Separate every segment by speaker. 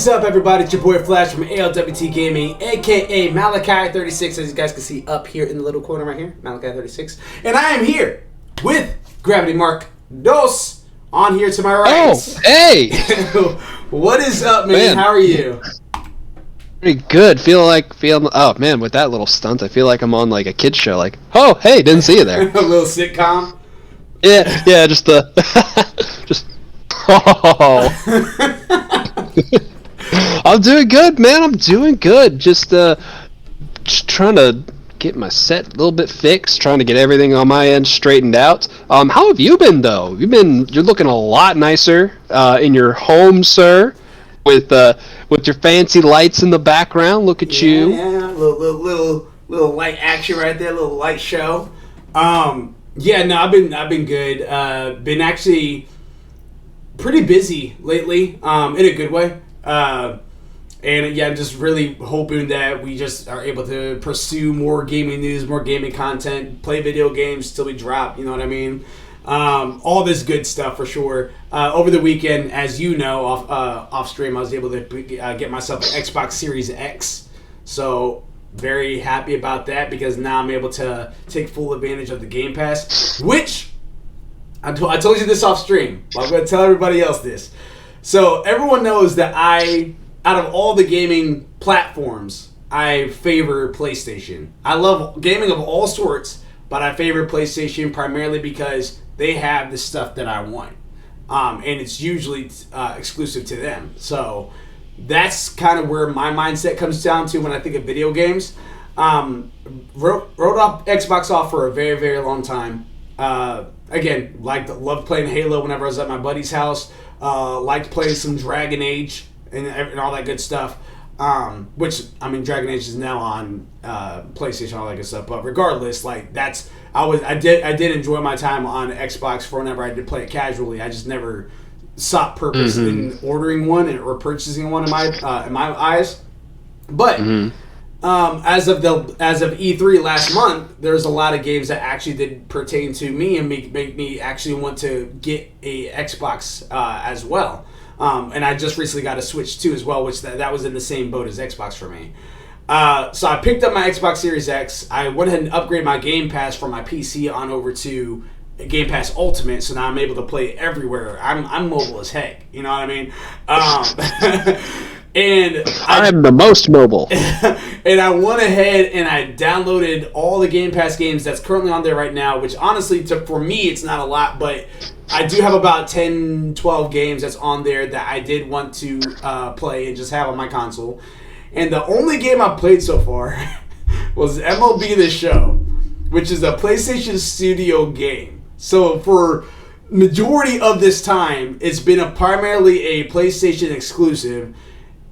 Speaker 1: is up, everybody? It's your boy Flash from ALWT Gaming, aka Malachi36, as you guys can see up here in the little corner right here, Malachi36. And I am here with Gravity Mark Dos on here to my right.
Speaker 2: Oh, hey!
Speaker 1: What is up, man? How are you?
Speaker 2: Pretty good. Oh man, with that little stunt, I feel like I'm on like a kid's show. Like, oh, hey, didn't see you there.
Speaker 1: A little sitcom.
Speaker 2: Yeah, just oh. I'm doing good, man. I'm doing good. Just trying to get my set a little bit fixed, trying to get everything on my end straightened out. How have you been, though? You're looking a lot nicer in your home, sir, with your fancy lights in the background. Look at you.
Speaker 1: Yeah, little light action right there, little light show. Yeah, no, I've been good. Been actually pretty busy lately, in a good way. And yeah, I'm just really hoping that we just are able to pursue more gaming news, more gaming content, play video games till we drop, you know what I mean? All this good stuff for sure. Over the weekend, as you know, off stream, I was able to get myself an Xbox Series X. So very happy about that because now I'm able to take full advantage of the Game Pass, which I told you this off stream, but I'm going to tell everybody else this. So everyone knows that out of all the gaming platforms, I favor PlayStation. I love gaming of all sorts, but I favor PlayStation primarily because they have the stuff that I want. And it's usually exclusive to them. So that's kind of where my mindset comes down to when I think of video games. Wrote off Xbox off for a very, very long time. Again, loved playing Halo whenever I was at my buddy's house. Liked playing some Dragon Age and all that good stuff. Which, I mean, Dragon Age is now on PlayStation, all that good stuff. But regardless, I did enjoy my time on Xbox for whenever I did play it casually. I just never sought purpose in ordering one or purchasing one in my eyes. But as of E3 last month, there's a lot of games that actually did pertain to me and make me actually want to get a Xbox as well. And I just recently got a Switch too as well, which that was in the same boat as Xbox for me. So I picked up my Xbox Series X. I went ahead and upgraded my Game Pass from my PC on over to Game Pass Ultimate, so now I'm able to play everywhere. I'm mobile as heck, you know what I mean? And
Speaker 2: I'm the most mobile.
Speaker 1: And I went ahead and I downloaded all the Game Pass games that's currently on there right now, which honestly, for me, it's not a lot, but I do have about 10, 12 games that's on there that I did want to play and just have on my console. And the only game I've played so far was MLB The Show, which is a PlayStation Studio game. So for majority of this time, it's been primarily a PlayStation exclusive.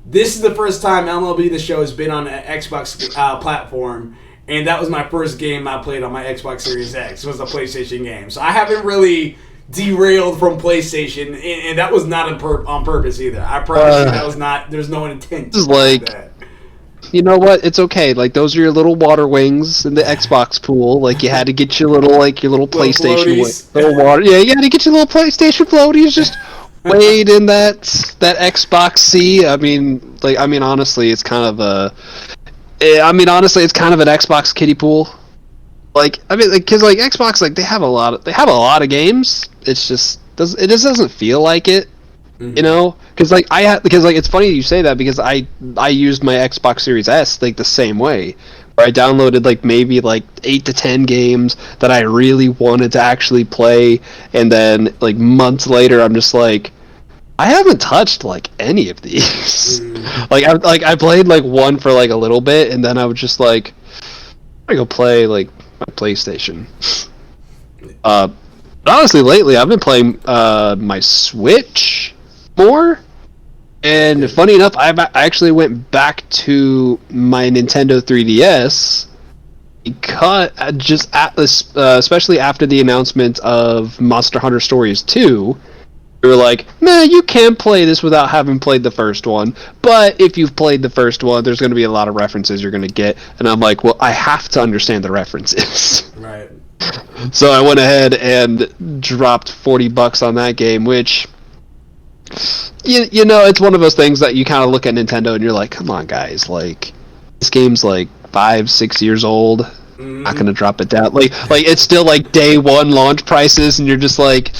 Speaker 1: This is the first time MLB The Show has been on an Xbox platform, and that was my first game I played on my Xbox Series X. It was a PlayStation game. So I haven't really derailed from PlayStation, and that was not on purpose either. I promise you that was not, there's no intent to that.
Speaker 2: You know what? It's okay. Like, those are your little water wings in the Xbox pool. Like, you had to get your little PlayStation little water. Yeah, you had to get your little PlayStation floaties. Just wade in that Xbox sea. I mean, honestly, it's kind of it's kind of an Xbox kiddie pool. Because Xbox, they have a lot of games. It's just it just doesn't feel like it. You know, because it's funny you say that because I used my Xbox Series S the same way, where I downloaded maybe 8 to 10 games that I really wanted to actually play, and then months later I'm just I haven't touched any of these. I played one for a little bit, and then I was just I go play my PlayStation. But honestly, lately I've been playing my Switch more, and funny enough, I actually went back to my Nintendo 3DS because especially after the announcement of Monster Hunter Stories 2. We were like, man, you can play this without having played the first one, but if you've played the first one, there's going to be a lot of references you're going to get, and I'm like, well, I have to understand the references.
Speaker 1: Right.
Speaker 2: So I went ahead and dropped $40 on that game, which you know, it's one of those things that you kind of look at Nintendo and you're like, come on, guys, like this game's like 5-6 years old. Not gonna drop it down. Like it's still like day one launch prices, and you're just like,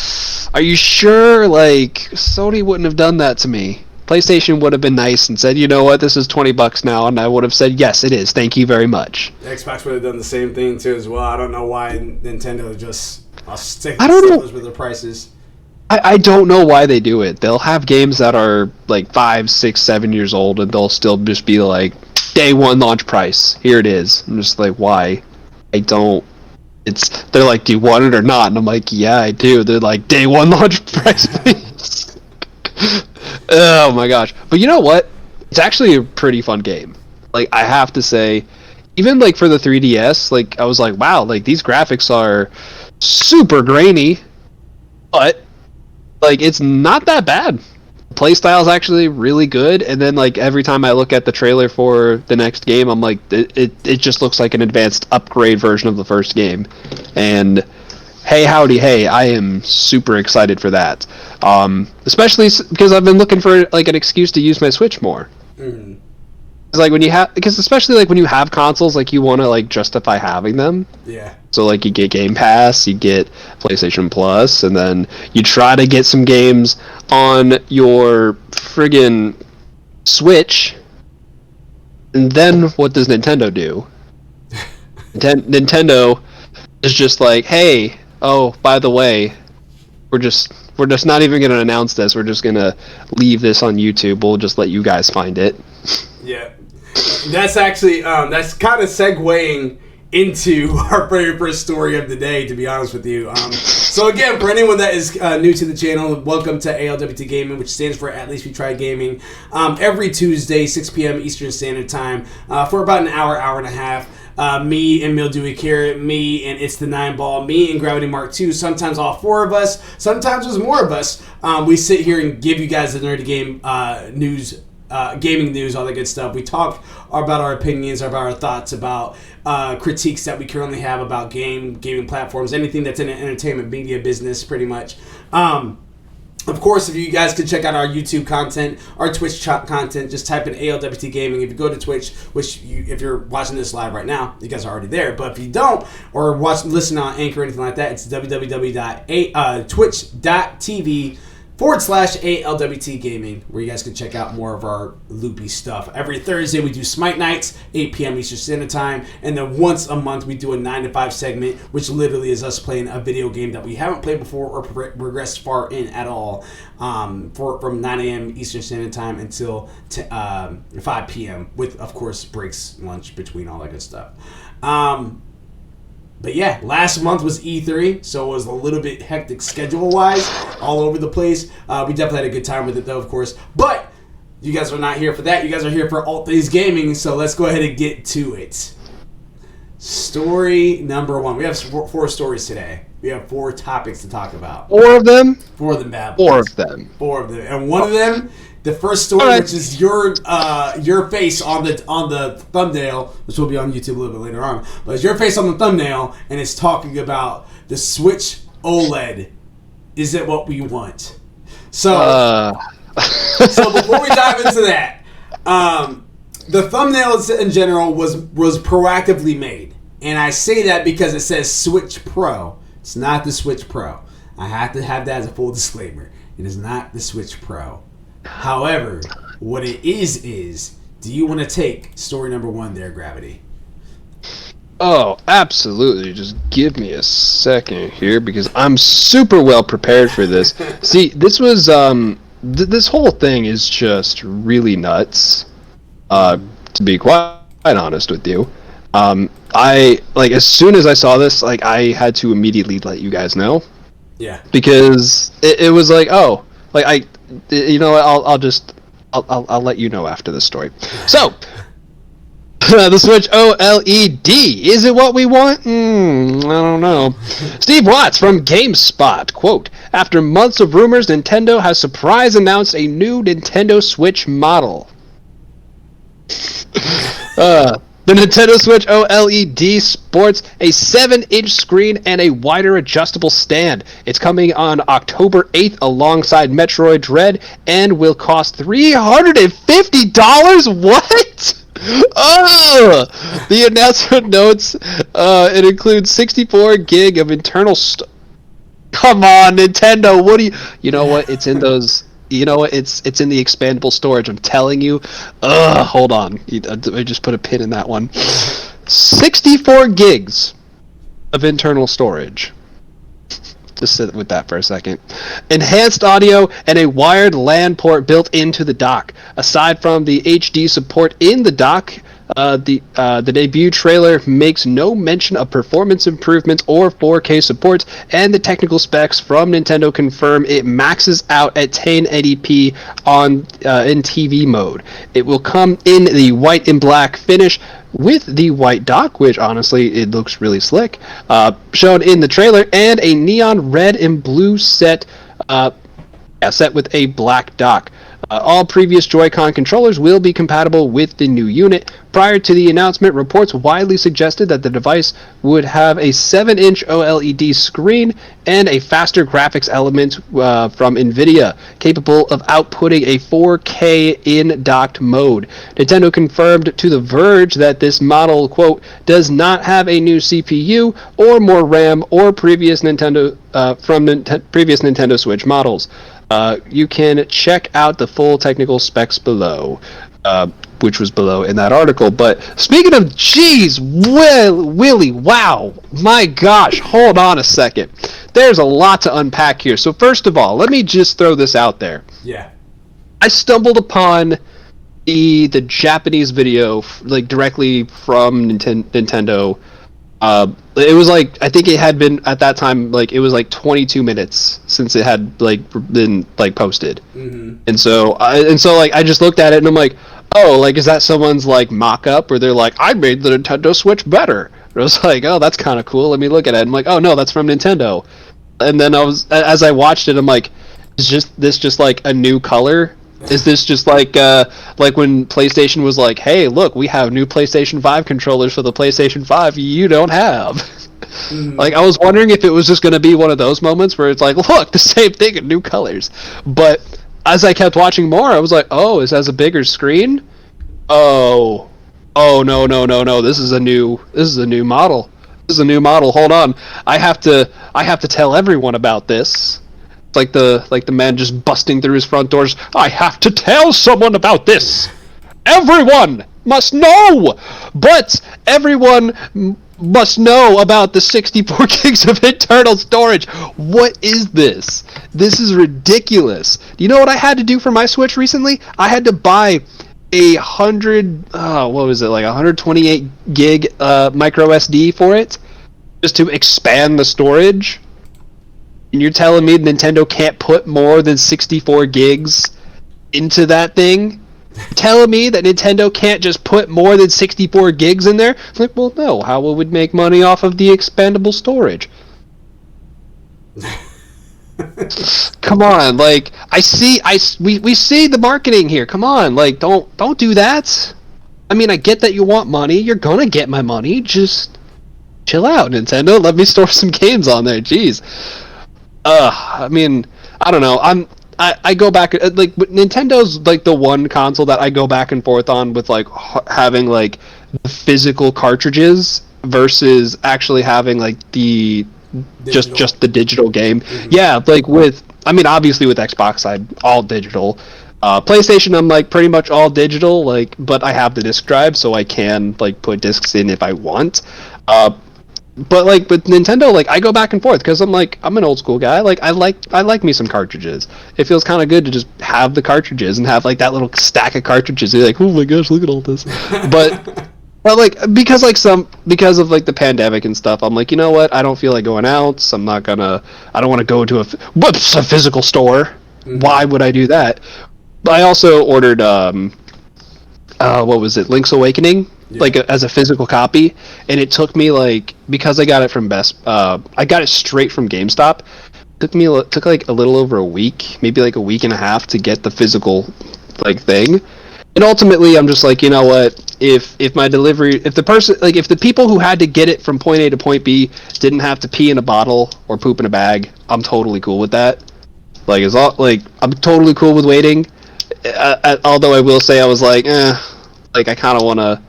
Speaker 2: are you sure? Like Sony wouldn't have done that to me. PlayStation would have been nice and said, you know what, this is $20 now, and I would have said, yes, it is. Thank you very much.
Speaker 1: Xbox would have done the same thing too as well. I don't know why Nintendo just
Speaker 2: I don't know
Speaker 1: with their prices.
Speaker 2: I don't know why they do it. They'll have games that are like 5, 6, 7 years old, and they'll still just be like, day one launch price. Here it is. I'm just like, why? I don't. They're like, do you want it or not? And I'm like, yeah, I do. They're like, day one launch price, please. Oh my gosh. But you know what? It's actually a pretty fun game. Like, I have to say, even like for the 3DS, like I was like, wow, like these graphics are super grainy, but like it's not that bad. Playstyle is actually really good, and then like every time I look at the trailer for the next game, I'm like, it just looks like an advanced upgrade version of the first game, and hey howdy hey, I am super excited for that, especially because I've been looking for like an excuse to use my Switch more. Like when you have, because especially like when you have consoles, like you want to like justify having them.
Speaker 1: Yeah.
Speaker 2: So like you get Game Pass, you get PlayStation Plus, and then you try to get some games on your friggin' Switch. And then what does Nintendo do? Nintendo is just like, hey, oh, by the way, we're just not even going to announce this. We're just going to leave this on YouTube. We'll just let you guys find it.
Speaker 1: Yeah. That's actually, that's kind of segueing into our very first story of the day, to be honest with you. So again, for anyone that is new to the channel, welcome to ALWT Gaming, which stands for At Least We Try Gaming. Every Tuesday, 6 p.m. Eastern Standard Time, for about an hour, hour and a half. Me and Mildewy Carrot, me and It's the Nine Ball, me and Gravity Mark 2, sometimes all four of us, sometimes there's more of us. We sit here and give you guys the nerdy game news, gaming news, all that good stuff. We talk about our opinions, about our thoughts, about critiques that we currently have about gaming platforms, anything that's in an entertainment media business, pretty much. Of course, if you guys could check out our YouTube content, our Twitch content, just type in ALWT Gaming. If you go to Twitch, if you're watching this live right now, you guys are already there. But if you don't, or listen on Anchor or anything like that, it's www.twitch.tv/ALWT Gaming, where you guys can check out more of our loopy stuff. Every Thursday we do Smite Nights, 8 p.m. Eastern Standard Time, and then once a month we do a 9 to 5 segment, which literally is us playing a video game that we haven't played before or progressed far in at all, from 9 a.m. Eastern Standard Time until 5 p.m. with, of course, breaks, lunch between, all that good stuff. But yeah, last month was E3, so it was a little bit hectic schedule-wise, all over the place. We definitely had a good time with it, though, of course. But you guys are not here for that. You guys are here for ALWT Things Gaming, so let's go ahead and get to it. Story number 1. We have 4 stories today. We have 4 topics to talk about.
Speaker 2: 4 of them?
Speaker 1: 4 of them bad
Speaker 2: boys. 4 of them.
Speaker 1: 4 of them. And one of them, the first story, right, which is your face on the thumbnail, which will be on YouTube a little bit later on, but it's your face on the thumbnail, and it's talking about the Switch OLED. Is it what we want? So, so before we dive into that, the thumbnail in general was proactively made, and I say that because it says Switch Pro. It's not the Switch Pro. I have to have that as a full disclaimer. It is not the Switch Pro. However, what it is, do you want to take story number 1 there, Gravity?
Speaker 2: Oh, absolutely. Just give me a second here, because I'm super well prepared for this. See, this was, this whole thing is just really nuts, to be quite honest with you. I, like, as soon as I saw this, like, I had to immediately let you guys know.
Speaker 1: Yeah.
Speaker 2: Because it was like, oh, like, you know what, I'll let you know after this story. So, the Switch OLED, is it what we want? I don't know. Steve Watts from GameSpot, quote, after months of rumors, Nintendo has surprise announced a new Nintendo Switch model. The The Nintendo Switch OLED sports a 7-inch screen and a wider adjustable stand. It's coming on October 8th alongside Metroid Dread and will cost $350? What? Oh! The announcement notes it includes 64 gig of internal Come on, Nintendo, what do you... You know what? It's in those... You know what? It's in the expandable storage. I'm telling you. Hold on. I just put a pin in that one. 64 gigs of internal storage. Just sit with that for a second. Enhanced audio and a wired LAN port built into the dock. Aside from the HD support in the dock, the debut trailer makes no mention of performance improvements or 4K support, and the technical specs from Nintendo confirm it maxes out at 1080p in TV mode. It will come in the white and black finish with the white dock, which honestly it looks really slick, shown in the trailer, and a neon red and blue set with a black dock. All previous Joy-Con controllers will be compatible with the new unit. Prior to the announcement, reports widely suggested that the device would have a 7-inch OLED screen and a faster graphics element from NVIDIA, capable of outputting a 4K in docked mode. Nintendo confirmed to The Verge that this model, quote, does not have a new CPU or more RAM or previous Nintendo Switch models. You can check out the full technical specs below, which was below in that article. But speaking of, Willie, wow, my gosh, hold on a second. There's a lot to unpack here. So first of all, let me just throw this out there.
Speaker 1: Yeah.
Speaker 2: I stumbled upon the Japanese video, like directly from Nintendo. It was like, I think it had been at that time, like it was like 22 minutes since it had like been like posted.
Speaker 1: Mm-hmm.
Speaker 2: And so like I just looked at it and I'm like, oh, like is that someone's like mock-up where they're like, I made the Nintendo Switch better? And I was like, oh, that's kind of cool, let me look at it. I'm like, oh no, that's from Nintendo. And then as I watched it, I'm like, is this just like a new color? Is this just like when PlayStation was like, hey, look, we have new PlayStation 5 controllers for the PlayStation 5 you don't have? Mm-hmm. Like, I was wondering if it was just going to be one of those moments where it's like, look, the same thing in new colors. But as I kept watching more, I was like, oh, it has a bigger screen? Oh, no, this is a new model. This is a new model. Hold on. I have to tell everyone about this. Like the man just busting through his front doors. I have to tell someone about this. Everyone must know. But everyone must know about the 64 gigs of internal storage. What is this? This is ridiculous. Do you know what I had to do for my Switch recently? I had to buy a 128 gig micro SD for it, just to expand the storage. And you're telling me Nintendo can't put more than 64 gigs into that thing? You're telling me that Nintendo can't just put more than 64 gigs in there? It's like, well, no. How would we make money off of the expandable storage? Come on, like we see the marketing here. Come on, like don't do that. I mean, I get that you want money. You're gonna get my money. Just chill out, Nintendo. Let me store some games on there. Jeez. I mean, I don't know. I go back, like Nintendo's like the one console that I go back and forth on with like having like the physical cartridges versus actually having like the just the digital game. Mm-hmm. Yeah, like obviously with Xbox I'm all digital. PlayStation I'm like pretty much all digital, like, but I have the disc drive so I can like put discs in if I want. But like with Nintendo, like I go back and forth because I'm an old school guy. Like I like me some cartridges. It feels kind of good to just have the cartridges and have like that little stack of cartridges. You're like, oh my gosh, look at all this. But like because of like the pandemic and stuff, I'm like, you know what? I don't feel like going out. So I don't want to go to a physical store. Mm-hmm. Why would I do that? But I also ordered what was it? Link's Awakening. Yeah. Like as a physical copy, and it took me like, because I got it from I got it straight from GameStop. It took like a little over a week, maybe like a week and a half to get the physical like thing. And ultimately, I'm just like, you know what? if my delivery, if the person, like, if the people who had to get it from point A to point B didn't have to pee in a bottle or poop in a bag, I'm totally cool with that. Like, I'm totally cool with waiting. Although I will say I was like, like, I kind of want to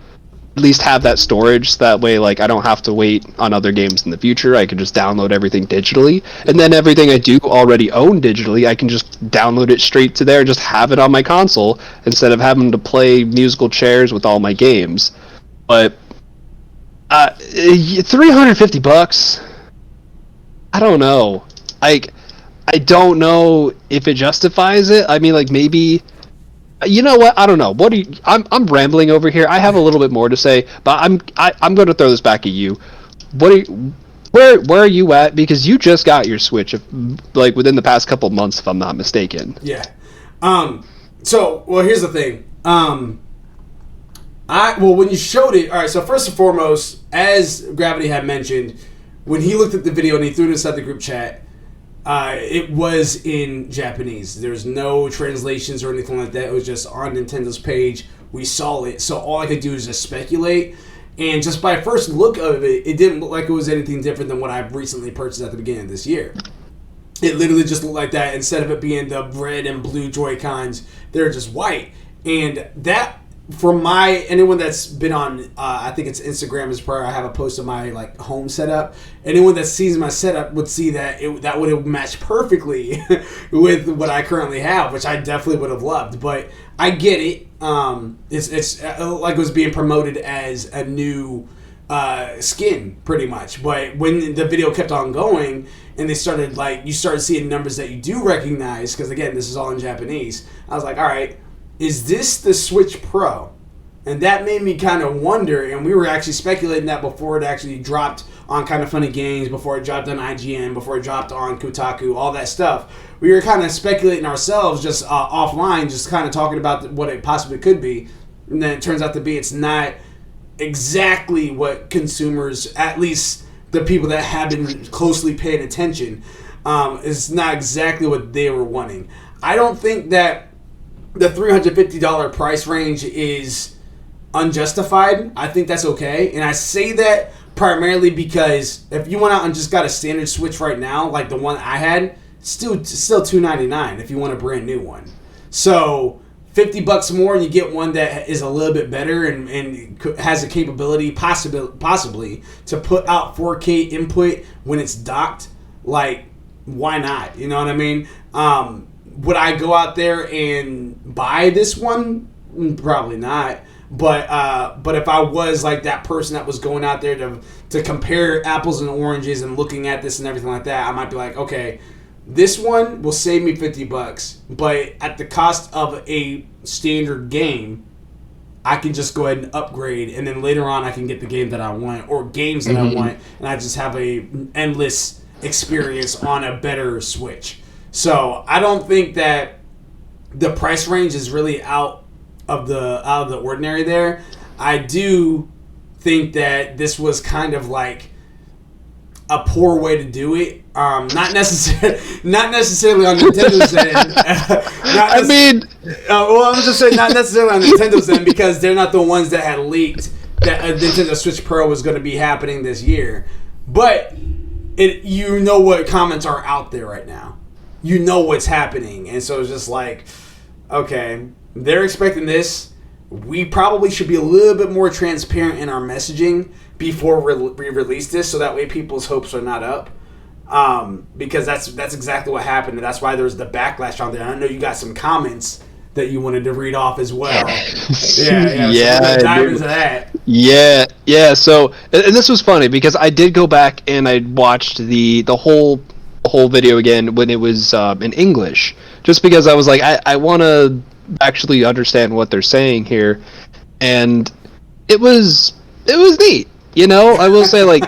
Speaker 2: at least have that storage, so that way, like, I don't have to wait on other games in the future. I can just download everything digitally, and then everything I do already own digitally, I can just download it straight to there and just have it on my console instead of having to play musical chairs with all my games. But $350, I don't know. I don't know if it justifies it. I mean, like, maybe. You know what? I don't know. What do you? I'm rambling over here. I have a little bit more to say, but I'm going to throw this back at you. What are you, where are you at? Because you just got your Switch, like, within the past couple months, if I'm not mistaken.
Speaker 1: Yeah. So, well, here's the thing. When you showed it, all right. So first and foremost, as Gravity had mentioned, when he looked at the video and he threw it inside the group chat, it was in Japanese. There's no translations or anything like that. It was just on Nintendo's page. We saw it, so all I could do is just speculate. And just by first look of it, it didn't look like it was anything different than what I've recently purchased at the beginning of this year. It literally just looked like that. Instead of it being the red and blue Joy-Cons, they're just white. And that, for anyone that's been on, I think it's Instagram is where I have a post of my, like, home setup. Anyone that sees my setup would see that that would have matched perfectly with what I currently have, which I definitely would have loved. But I get it. It's like it was being promoted as a new skin, pretty much. But when the video kept on going and they started, like, you started seeing numbers that you do recognize, because again, this is all in Japanese. I was like, all right. Is this the Switch Pro? And that made me kind of wonder, and we were actually speculating that before it actually dropped on Kind of Funny Games, before it dropped on IGN, before it dropped on Kotaku, all that stuff. We were kind of speculating ourselves, just offline, just kind of talking about what it possibly could be. And then it turns out to be it's not exactly what consumers, at least the people that have been closely paying attention, is not exactly what they were wanting. I don't think that the $350 price range is unjustified. I think that's okay. And I say that primarily because if you went out and just got a standard Switch right now, like the one I had, still $299 if you want a brand new one. So $50 more and you get one that is a little bit better and has the capability possibly to put out 4K input when it's docked. Like, why not? You know what I mean? Would I go out there and buy this one? Probably not. But if I was like that person that was going out there to compare apples and oranges and looking at this and everything like that, I might be like, okay, this one will save me $50, but at the cost of a standard game, I can just go ahead and upgrade, and then later on I can get the game that I want or games that I want, and I just have a endless experience on a better Switch. So I don't think that the price range is really out of the ordinary there. I do think that this was kind of like a poor way to do it. Not necessarily on Nintendo's end. I'm just saying not necessarily on Nintendo's end because they're not the ones that had leaked that a Nintendo Switch Pro was going to be happening this year. But you know what comments are out there right now. You know what's happening. And so it's just like, okay, they're expecting this. We probably should be a little bit more transparent in our messaging before we release this so that way people's hopes are not up. Because that's exactly what happened. And that's why there was the backlash on there. I know you got some comments that you wanted to read off as well. Yeah. So dive into that.
Speaker 2: Yeah. So, and this was funny because I did go back and I watched the whole video again when it was in English, just because I was like, I want to actually understand what they're saying here, and it was neat. You know, I will say, like,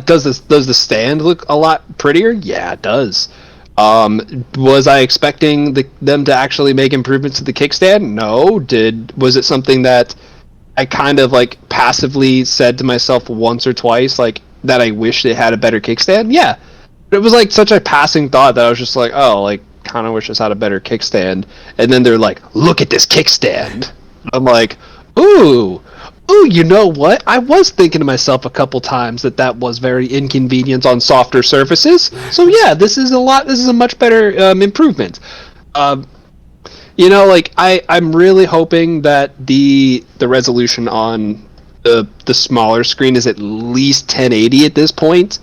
Speaker 2: does the stand look a lot prettier? Yeah, it does. Was I expecting them to actually make improvements to the kickstand? No. Was it something that I kind of like passively said to myself once or twice, like, that I wish it had a better kickstand? Yeah. But it was like such a passing thought that I was just like, oh, like, kind of wish this had a better kickstand. And then they're like, look at this kickstand. I'm like, Ooh. Ooh, you know what? I was thinking to myself a couple times that was very inconvenient on softer surfaces. So yeah, this is a much better improvement. Um, like I'm really hoping that the resolution on the smaller screen is at least 1080 at this point.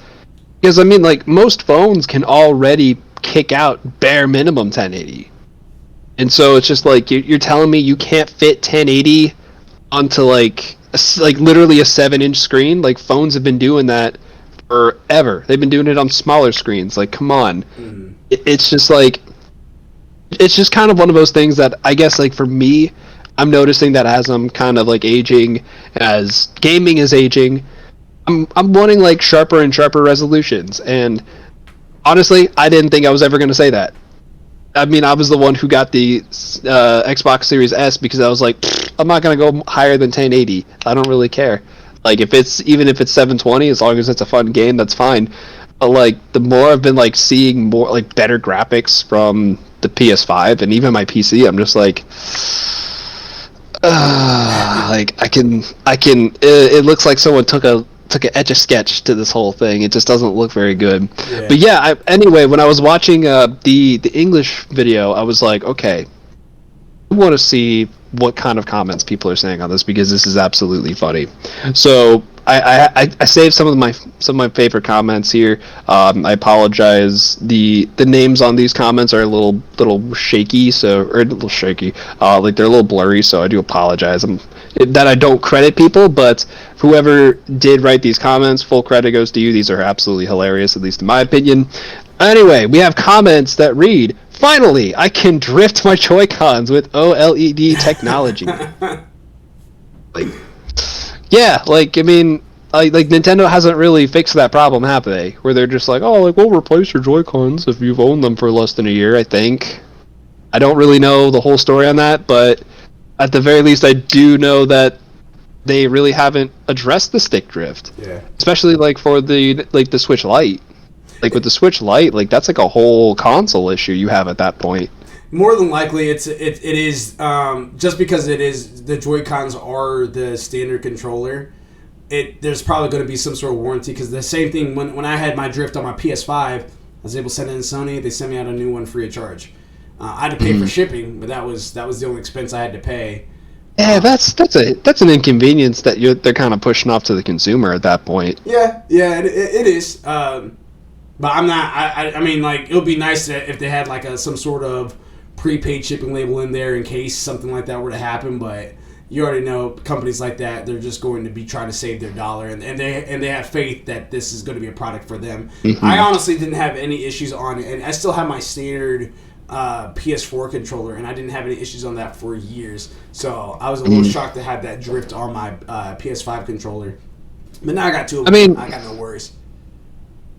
Speaker 2: Because I mean, like most phones can already kick out bare minimum 1080, and so it's just like you're telling me you can't fit 1080 onto like literally a 7-inch screen. Like phones have been doing that forever. They've been doing it on smaller screens. Like come on, it's just like it's just kind of one of those things that I guess like for me, I'm noticing that as I'm kind of like aging, as gaming is aging, I'm wanting like sharper and sharper resolutions. And honestly, I didn't think I was ever going to say that. I mean, I was the one who got the Xbox Series S because I was like, I'm not going to go higher than 1080. I don't really care. Like even if it's 720, as long as it's a fun game, that's fine. But like the more I've been like seeing more like better graphics from the PS5 and even my PC, I'm just like, like it looks like someone took an etch a sketch to this whole thing. It just doesn't look very good. Yeah. But yeah, anyway, when I was watching the English video, I was like, okay, I want to see what kind of comments people are saying on this because this is absolutely funny. So I saved some of my favorite comments here. I apologize. The names on these comments are a little shaky, or a little shaky. Like they're a little blurry, so I do apologize. That I don't credit people, but whoever did write these comments, full credit goes to you. These are absolutely hilarious, at least in my opinion. Anyway, we have comments that read, "Finally, I can drift my Joy-Cons with OLED technology." Like, yeah, like I mean, like Nintendo hasn't really fixed that problem, have they? Where they're just like, oh, like we'll replace your Joy-Cons if you've owned them for less than a year. I think. I don't really know the whole story on that, but at the very least, I do know that they really haven't addressed the stick drift. Yeah. Especially like for the Switch Lite. Like with the Switch Lite, like that's like a whole console issue you have at that point.
Speaker 1: More than likely, it is just because it is the Joy-Cons are the standard controller. There's probably going to be some sort of warranty because the same thing when I had my drift on my PS5, I was able to send it in Sony. They sent me out a new one free of charge. I had to pay for shipping, but that was the only expense I had to pay.
Speaker 2: Yeah, that's an inconvenience that they're kind of pushing off to the consumer at that point.
Speaker 1: Yeah, it is. But I'm not. I mean, like, it would be nice if they had like some sort of prepaid shipping label in there in case something like that were to happen. But you already know companies like that, they're just going to be trying to save their dollar, and they have faith that this is going to be a product for them. Mm-hmm. I honestly didn't have any issues on it, and I still have my standard PS4 controller, and I didn't have any issues on that for years. So I was a little shocked to have that drift on my PS5 controller. But now I got two of them. I mean, I got no worries.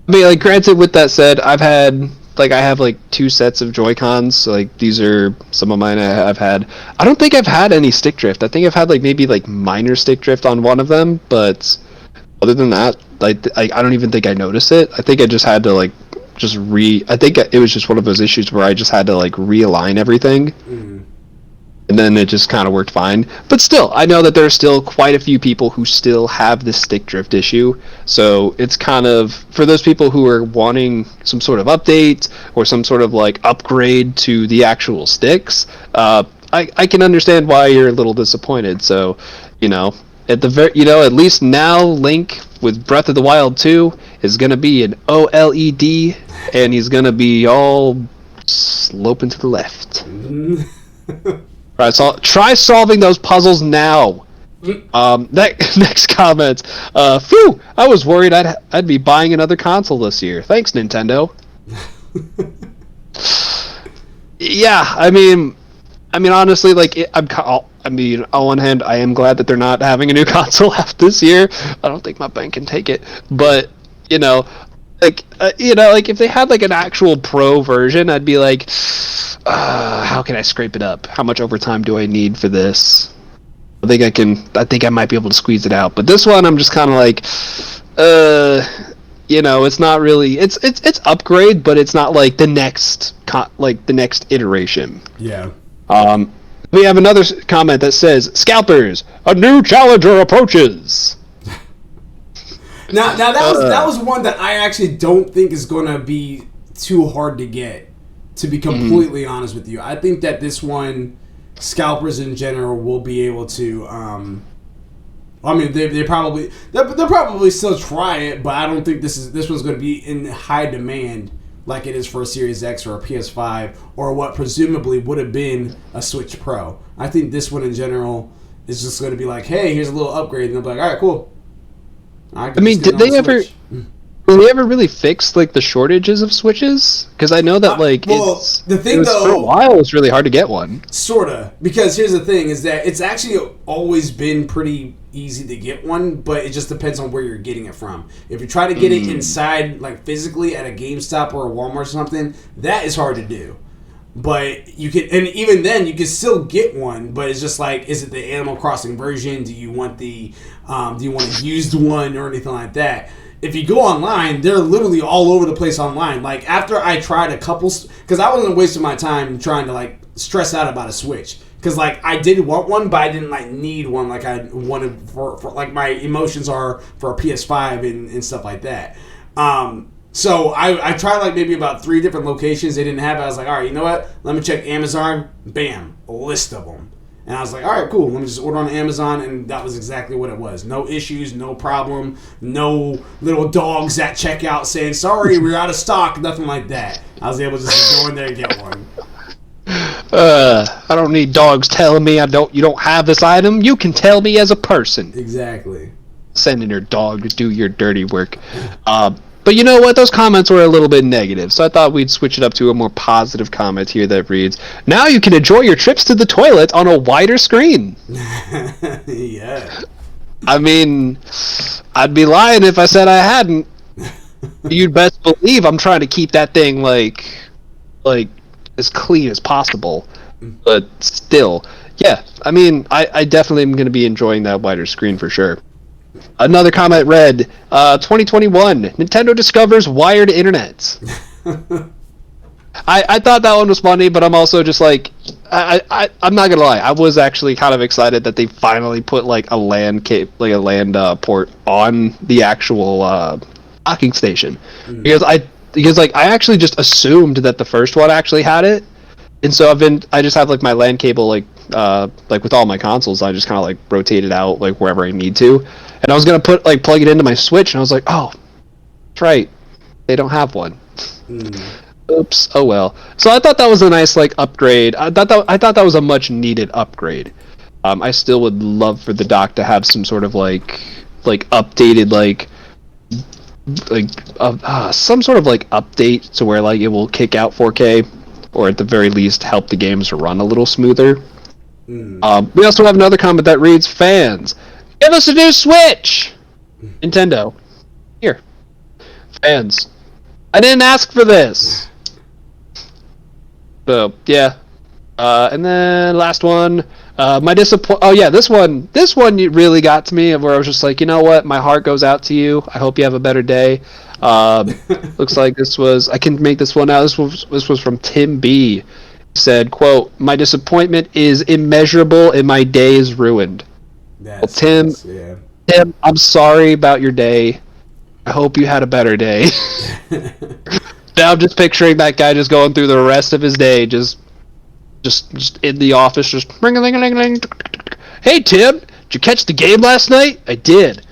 Speaker 2: I mean, like, granted, with that said, I have like 2 sets of Joy-Cons, so like these are some of mine I've had. I don't think I've had any stick drift. I think I've had like maybe like minor stick drift on one of them, but other than that, like I don't even think I noticed it. I think I just had to like I think it was just one of those issues where I just had to like realign everything. Mm-hmm. And then it just kind of worked fine. But still, I know that there are still quite a few people who still have this stick drift issue. So it's kind of, for those people who are wanting some sort of update or some sort of like upgrade to the actual sticks, I can understand why you're a little disappointed. So, at least now Link with Breath of the Wild 2 is going to be an OLED, and he's going to be all sloping to the left. Try solving those puzzles now. Next comment. Phew! I was worried I'd be buying another console this year. Thanks, Nintendo. Yeah, I mean, honestly, like on one hand, I am glad that they're not having a new console out this year. I don't think my bank can take it, but like if they had like an actual pro version, I'd be like, how can I scrape it up? How much overtime do I need for this? I think I might be able to squeeze it out. But this one, I'm just kind of like, it's not really. It's upgrade, but it's not like the next iteration.
Speaker 1: Yeah.
Speaker 2: We have another comment that says, "Scalpers, a new challenger approaches."
Speaker 1: Now that was one that I actually don't think is going to be too hard to get. To be completely honest with you, I think that this one, scalpers in general will be able to. I mean, they'll probably still try it, but I don't think this one's going to be in high demand like it is for a Series X or a PS5 or what presumably would have been a Switch Pro. I think this one in general is just going to be like, hey, here's a little upgrade, and they'll be like, all right, cool.
Speaker 2: I mean, did they ever really fix like the shortages of Switches? Because I know that for a while it was really hard to get one.
Speaker 1: Sorta, because here's the thing: is that it's actually always been pretty easy to get one, but it just depends on where you're getting it from. If you try to get it inside, like physically at a GameStop or a Walmart or something, that is hard to do. But you can, and even then, you can still get one. But it's just like, is it the Animal Crossing version? Do you want a used one or anything like that? If you go online, they're literally all over the place online. Like, after I tried a couple, because I wasn't wasting my time trying to like stress out about a Switch. Because like I did want one, but I didn't like need one like I wanted for like my emotions are for a PS5 and stuff like that. So I tried like maybe about 3 different locations. They didn't have it. I was like, all right, you know what? Let me check Amazon. Bam, a list of them. And I was like, all right, cool. Let me just order on Amazon, and that was exactly what it was. No issues, no problem, no little dogs at checkout saying, sorry, we're out of stock, nothing like that. I was able to just go in there and get one.
Speaker 2: I don't need dogs telling me you don't have this item. You can tell me as a person.
Speaker 1: Exactly.
Speaker 2: Sending your dog to do your dirty work. But you know what? Those comments were a little bit negative, so I thought we'd switch it up to a more positive comment here that reads, "Now you can enjoy your trips to the toilet on a wider screen."
Speaker 1: Yeah.
Speaker 2: I mean, I'd be lying if I said I hadn't. You'd best believe I'm trying to keep that thing like as clean as possible. But still, yeah. I mean, I definitely am going to be enjoying that wider screen for sure. Another comment read, 2021, Nintendo discovers wired internet. I thought that one was funny, but I'm also just like, I'm not gonna lie, I was actually kind of excited that they finally put like a LAN port on the actual docking station, because I actually just assumed that the first one actually had it, and so I just have like my LAN cable like with all my consoles, I just kind of like rotate it out like wherever I need to. And I was gonna plug it into my Switch, and I was like, oh, that's right, they don't have one. Oops. Oh well. So I thought that was a nice like upgrade. I thought that was a much needed upgrade. I still would love for the dock to have some sort of like updated some sort of like update to where like it will kick out 4K, or at the very least help the games run a little smoother. We also have another comment that reads, "Fans, give us a new Switch!" Nintendo. Here. Fans. I didn't ask for this. So, yeah. And then last one. This one really got to me, where I was just like, you know what? My heart goes out to you. I hope you have a better day. Looks like I can make this one out. This was from Tim B. Said, quote, "My disappointment is immeasurable and my day is ruined." Tim, I'm sorry about your day. I hope you had a better day. Now I'm just picturing that guy just going through the rest of his day, just in the office, just ring-a-ling-a-ling-a-ling. "Hey Tim, did you catch the game last night?" "I did."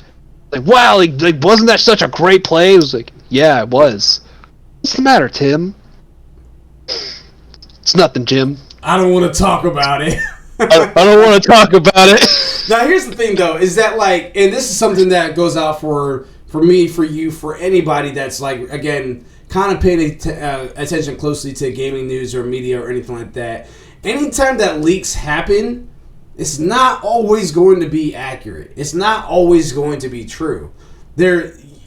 Speaker 2: Like, wow, like wasn't that such a great play? It was like, yeah, it was. What's the matter, Tim? It's nothing, Jim.
Speaker 1: I don't want to talk about it.
Speaker 2: I don't want to talk about it.
Speaker 1: Now, here's the thing, though, is that, like, and this is something that goes out for me, for you, for anybody that's, like, again, kind of paying attention closely to gaming news or media or anything like that. Anytime that leaks happen, it's not always going to be accurate. It's not always going to be true.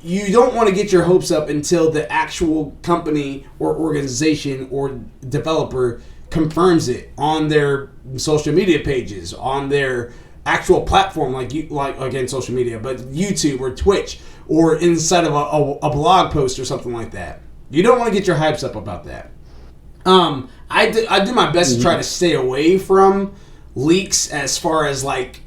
Speaker 1: You don't want to get your hopes up until the actual company or organization or developer confirms it on their social media pages, on their actual platform, like again, social media, but YouTube or Twitch, or inside of a blog post or something like that. You don't want to get your hypes up about that. I do my best to try to stay away from leaks as far as like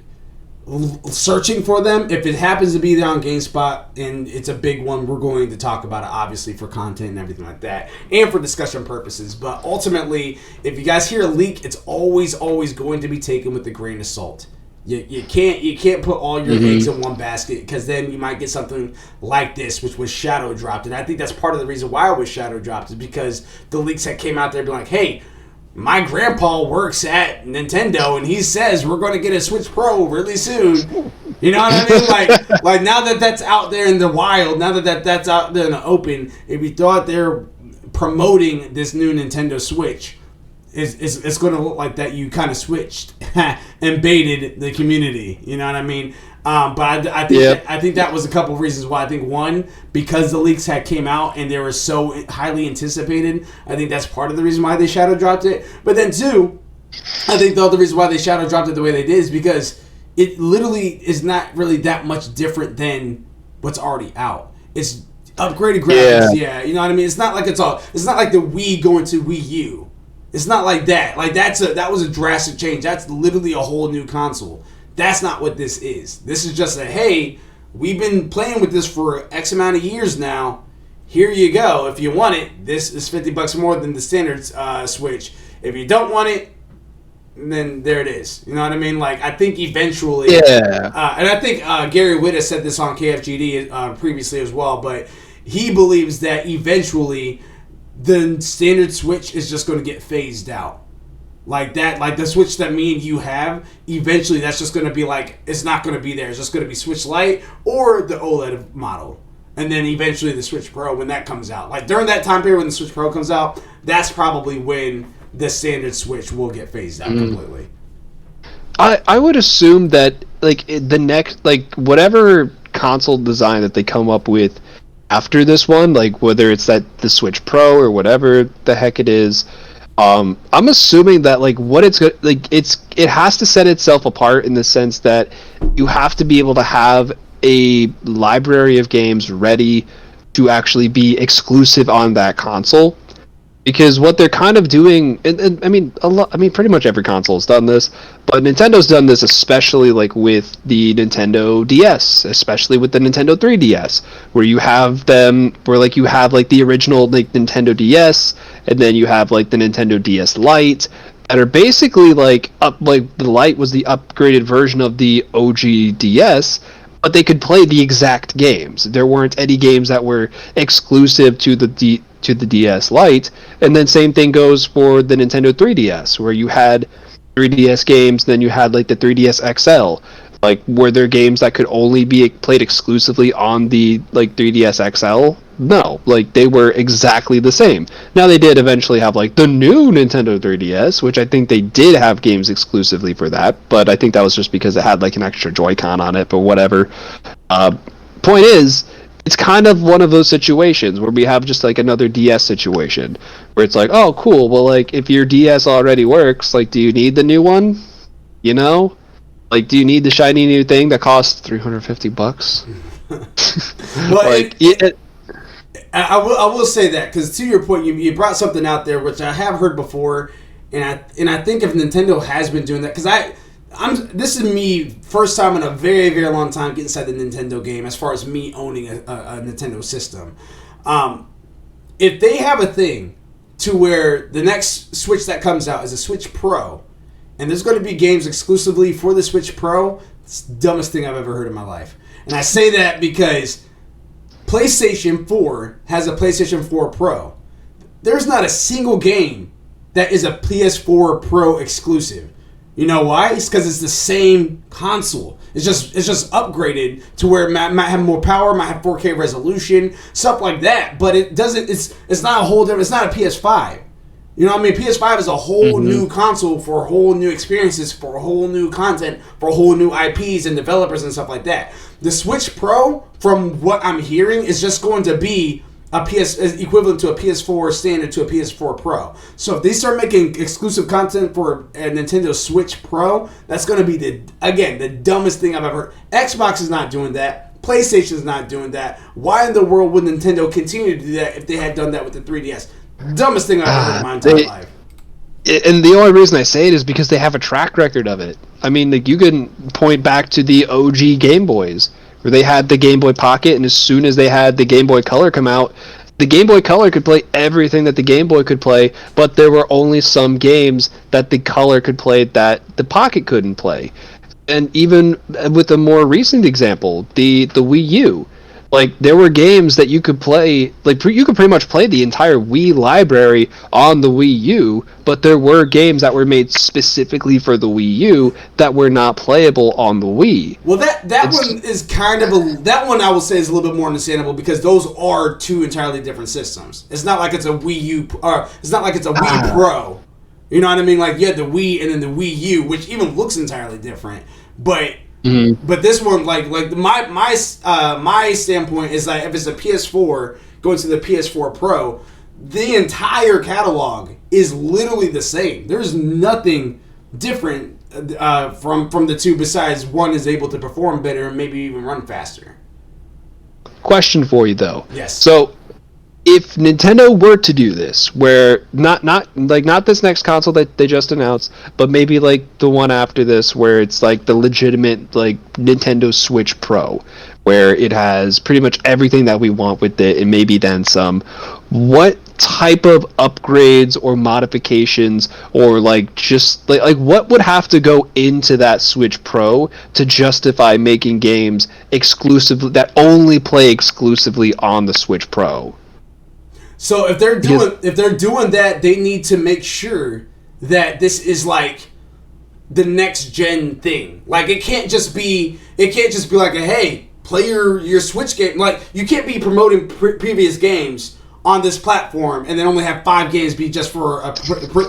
Speaker 1: searching for them. If it happens to be there on GameSpot and it's a big one, we're going to talk about it, obviously, for content and everything like that, and for discussion purposes. But ultimately, if you guys hear a leak, it's always going to be taken with a grain of salt. You can't put all your eggs in one basket, because then you might get something like this, which was shadow dropped. And I think that's part of the reason why it was shadow dropped, is because the leaks that came out there being like, hey, my grandpa works at Nintendo and he says we're going to get a Switch Pro really soon. You know what I mean? Like now that that's out there in the wild, now that that's out there in the open, if you thought they're promoting this new Nintendo Switch, it's going to look like that you kind of switched and baited the community. You know what I mean? But I think that was a couple of reasons why. I think one, because the leaks had came out and they were so highly anticipated. I think that's part of the reason why they shadow dropped it. But then two, I think the other reason why they shadow dropped it the way they did is because it literally is not really that much different than what's already out. It's upgraded graphics. Yeah, you know what I mean? It's not like it's not like the Wii going to Wii U. It's not like that. Like that was a drastic change. That's literally a whole new console. That's not what this is. This is just a, hey, we've been playing with this for X amount of years now. Here you go. If you want it, this is $50 more than the standard Switch. If you don't want it, then there it is. You know what I mean? Like, I think eventually... Yeah. And I think Gary Witt has said this on KFGD previously as well, but he believes that eventually the standard Switch is just going to get phased out. Like that, like the Switch that me and you have, eventually that's just going to be like, it's not going to be there. It's just going to be Switch Lite or the OLED model. And then eventually the Switch Pro when that comes out. Like during that time period when the Switch Pro comes out, that's probably when the standard Switch will get phased out completely.
Speaker 2: I would assume that like the next, like whatever console design that they come up with after this one, like whether it's that the Switch Pro or whatever the heck it is, I'm assuming that like what it's like it has to set itself apart in the sense that you have to be able to have a library of games ready to actually be exclusive on that console, because what they're kind of doing, and I mean pretty much every console has done this, but Nintendo's done this especially like with the Nintendo DS, especially with the Nintendo 3DS, where you have them where like you have like the original like Nintendo DS, and then you have like the Nintendo DS Lite that are basically like the Lite was the upgraded version of the OG DS, but they could play the exact games. There weren't any games that were exclusive to the DS Lite, and then same thing goes for the Nintendo 3DS, where you had 3DS games, then you had like the 3DS XL. Like, were there games that could only be played exclusively on the like 3DS XL? No, like they were exactly the same. Now they did eventually have like the new Nintendo 3DS, which I think they did have games exclusively for that, but I think that was just because it had like an extra Joy-Con on it, but whatever. Point is, it's kind of one of those situations where we have just like another DS situation where it's like, oh cool, well like if your DS already works, like do you need the new one? You know? Like do you need the shiny new thing that costs $350?
Speaker 1: Well, like I will say that, because to your point, you brought something out there which I have heard before, and I think if Nintendo has been doing that, because this is me first time in a very, very long time getting inside the Nintendo game as far as me owning a Nintendo system. If they have a thing to where the next Switch that comes out is a Switch Pro, and there's going to be games exclusively for the Switch Pro, it's the dumbest thing I've ever heard in my life. And I say that because PlayStation 4 has a PlayStation 4 Pro. There's not a single game that is a PS4 Pro exclusive. You know why? It's because it's the same console. It's just upgraded to where it might have more power, might have 4K resolution, stuff like that. But it doesn't. It's not a whole different. It's not a PS5. You know what I mean? PS5 is a whole new console for whole new experiences, for whole new content, for whole new IPs and developers and stuff like that. The Switch Pro, from what I'm hearing, is just going to be equivalent to a PS4 standard to a PS4 Pro. So if they start making exclusive content for a Nintendo Switch Pro, that's going to be the dumbest thing I've ever heard. Xbox is not doing that. PlayStation is not doing that. Why in the world would Nintendo continue to do that if they had done that with the 3DS? Dumbest thing I've ever heard in my entire life.
Speaker 2: And the only reason I say it is because they have a track record of it. I mean, like, you can point back to the OG Game Boys, where they had the Game Boy Pocket, and as soon as they had the Game Boy Color come out, the Game Boy Color could play everything that the Game Boy could play, but there were only some games that the Color could play that the Pocket couldn't play. And even with a more recent example, the Wii U, like, there were games that you could play, like, you could pretty much play the entire Wii library on the Wii U, but there were games that were made specifically for the Wii U that were not playable on the Wii.
Speaker 1: Well, that one is kind of that one I will say is a little bit more understandable because those are two entirely different systems. It's not like it's a Wii U, or it's not like it's a Wii Pro. You know what I mean? Like, you had the Wii and then the Wii U, which even looks entirely different, but. Mm-hmm. But this one, like my standpoint is that if it's a PS4 going to the PS4 Pro, the entire catalog is literally the same. There's nothing different from the two besides one is able to perform better and maybe even run faster.
Speaker 2: Question for you though.
Speaker 1: Yes.
Speaker 2: So, if Nintendo were to do this, where not this next console that they just announced, but maybe like the one after this, where it's like the legitimate like Nintendo Switch Pro, where it has pretty much everything that we want with it, and maybe then some, what type of upgrades or modifications or like just like what would have to go into that Switch Pro to justify making games exclusively that only play exclusively on the Switch Pro?
Speaker 1: So if they're doing that, they need to make sure that this is like the next gen thing. Like, it can't just be like a, hey, play your Switch game. Like, you can't be promoting previous games on this platform and then only have 5 games be just for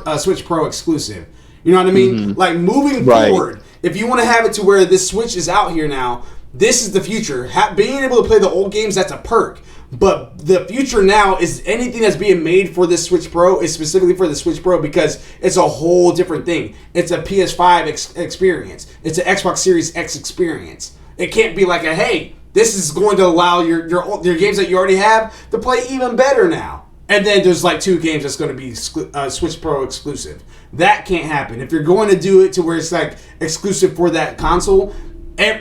Speaker 1: a Switch Pro exclusive. You know what I mean? Mm-hmm. Like, moving forward, if you want to have it to where this Switch is out here now, this is the future. Being able to play the old games, that's a perk. But the future now is anything that's being made for this Switch Pro is specifically for the Switch Pro because it's a whole different thing. It's a PS5 experience. It's an Xbox Series X experience. It can't be like a, hey, this is going to allow your games that you already have to play even better now. And then there's like 2 games that's going to be Switch Pro exclusive. That can't happen. If you're going to do it to where it's like exclusive for that console,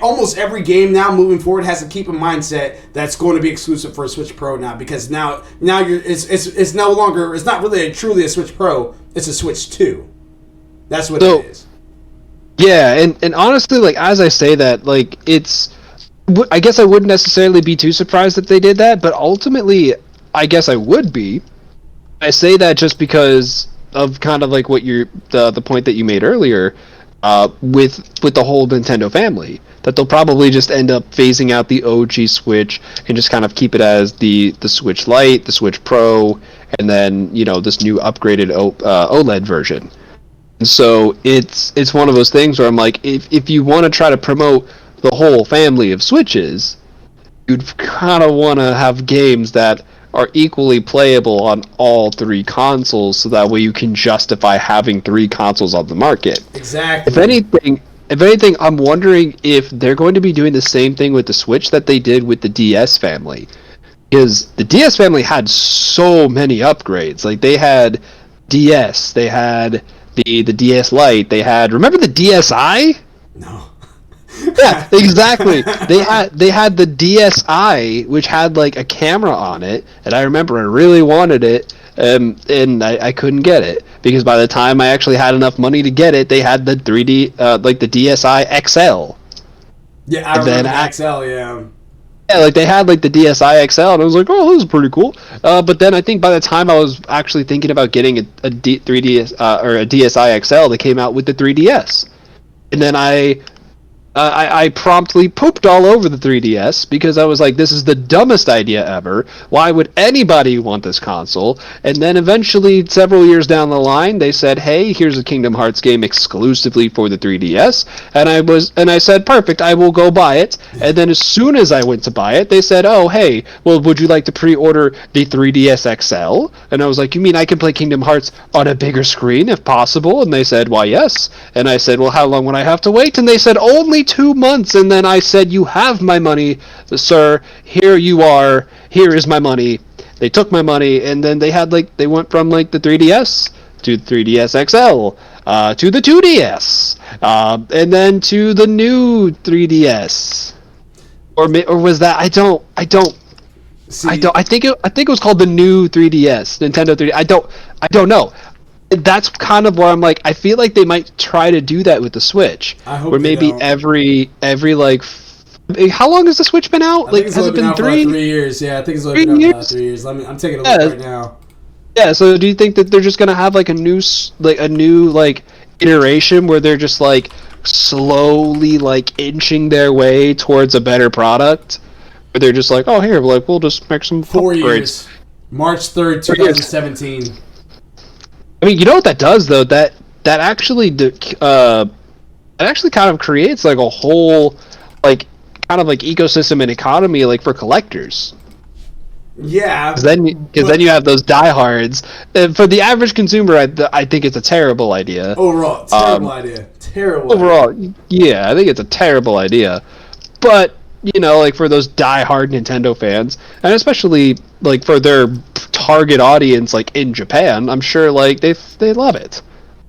Speaker 1: almost every game now moving forward has to keep a mindset that's going to be exclusive for a Switch Pro now, because now it's no longer, it's not really truly a Switch Pro, it's a Switch 2. That's what it is.
Speaker 2: Yeah, and honestly, like, as I say that, like, I guess I wouldn't necessarily be too surprised if they did that, but ultimately, I guess I would be. I say that just because of kind of like what the point that you made earlier. With the whole Nintendo family, that they'll probably just end up phasing out the OG Switch and just kind of keep it as the Switch Lite, the Switch Pro, and then, you know, this new upgraded OLED version. And so it's one of those things where I'm like, if you want to try to promote the whole family of Switches, you'd kind of want to have games that are equally playable on all 3 consoles, so that way you can justify having 3 consoles on the market.
Speaker 1: Exactly.
Speaker 2: If anything, I'm wondering if they're going to be doing the same thing with the Switch that they did with the DS family. Because the DS family had so many upgrades. Like, they had DS, they had the DS Lite, they had... Remember the DSi?
Speaker 1: No.
Speaker 2: Yeah, exactly. They had the DSi, which had like a camera on it, and I remember I really wanted it, and I couldn't get it because by the time I actually had enough money to get it, they had the 3D like the DSi XL.
Speaker 1: Yeah, I remember the XL. Yeah.
Speaker 2: Yeah, like they had like the DSi XL, and I was like, oh, this is pretty cool. But then I think by the time I was actually thinking about getting a 3DS or a DSi XL, they came out with the 3DS, and then I promptly pooped all over the 3DS because I was like, this is the dumbest idea ever. Why would anybody want this console? And then eventually, several years down the line, they said, hey, here's a Kingdom Hearts game exclusively for the 3DS. And I said, perfect, I will go buy it. And then as soon as I went to buy it, they said, oh, hey, well, would you like to pre-order the 3DS XL? And I was like, you mean I can play Kingdom Hearts on a bigger screen if possible? And they said, why, yes. And I said, well, how long would I have to wait? And they said, only 2 months. And then I said, you have my money, sir. Here you are. Here is my money. They took my money, and then they went from like the 3DS to 3DS XL, to the 2DS, and then to the new 3DS. Or was that I think it was called the new 3DS, Nintendo 3D. I don't know. That's kind of where I'm like, I feel like they might try to do that with the Switch.
Speaker 1: I hope
Speaker 2: where maybe
Speaker 1: don't.
Speaker 2: every like, how long has the Switch been out?
Speaker 1: Like, has it been out for like 3 years? Yeah, I think it's only been out for 3 years. I'm taking a look right now.
Speaker 2: Yeah. So do you think that they're just gonna have like a new iteration where they're just like slowly like inching their way towards a better product? Where they're just like, oh, here, like we'll just make some
Speaker 1: 4
Speaker 2: upgrades.
Speaker 1: years. March 3rd, 2017.
Speaker 2: I mean, you know what that does though? That actually kind of creates like a whole like kind of like ecosystem and economy like for collectors.
Speaker 1: Yeah.
Speaker 2: Because then you have those diehards. And for the average consumer, I think it's a terrible idea.
Speaker 1: Overall, terrible idea. Terrible.
Speaker 2: Overall,
Speaker 1: idea.
Speaker 2: Yeah, I think it's a terrible idea. But you know, like for those diehard Nintendo fans, and especially like for their target audience, like in Japan, I'm sure like they love it.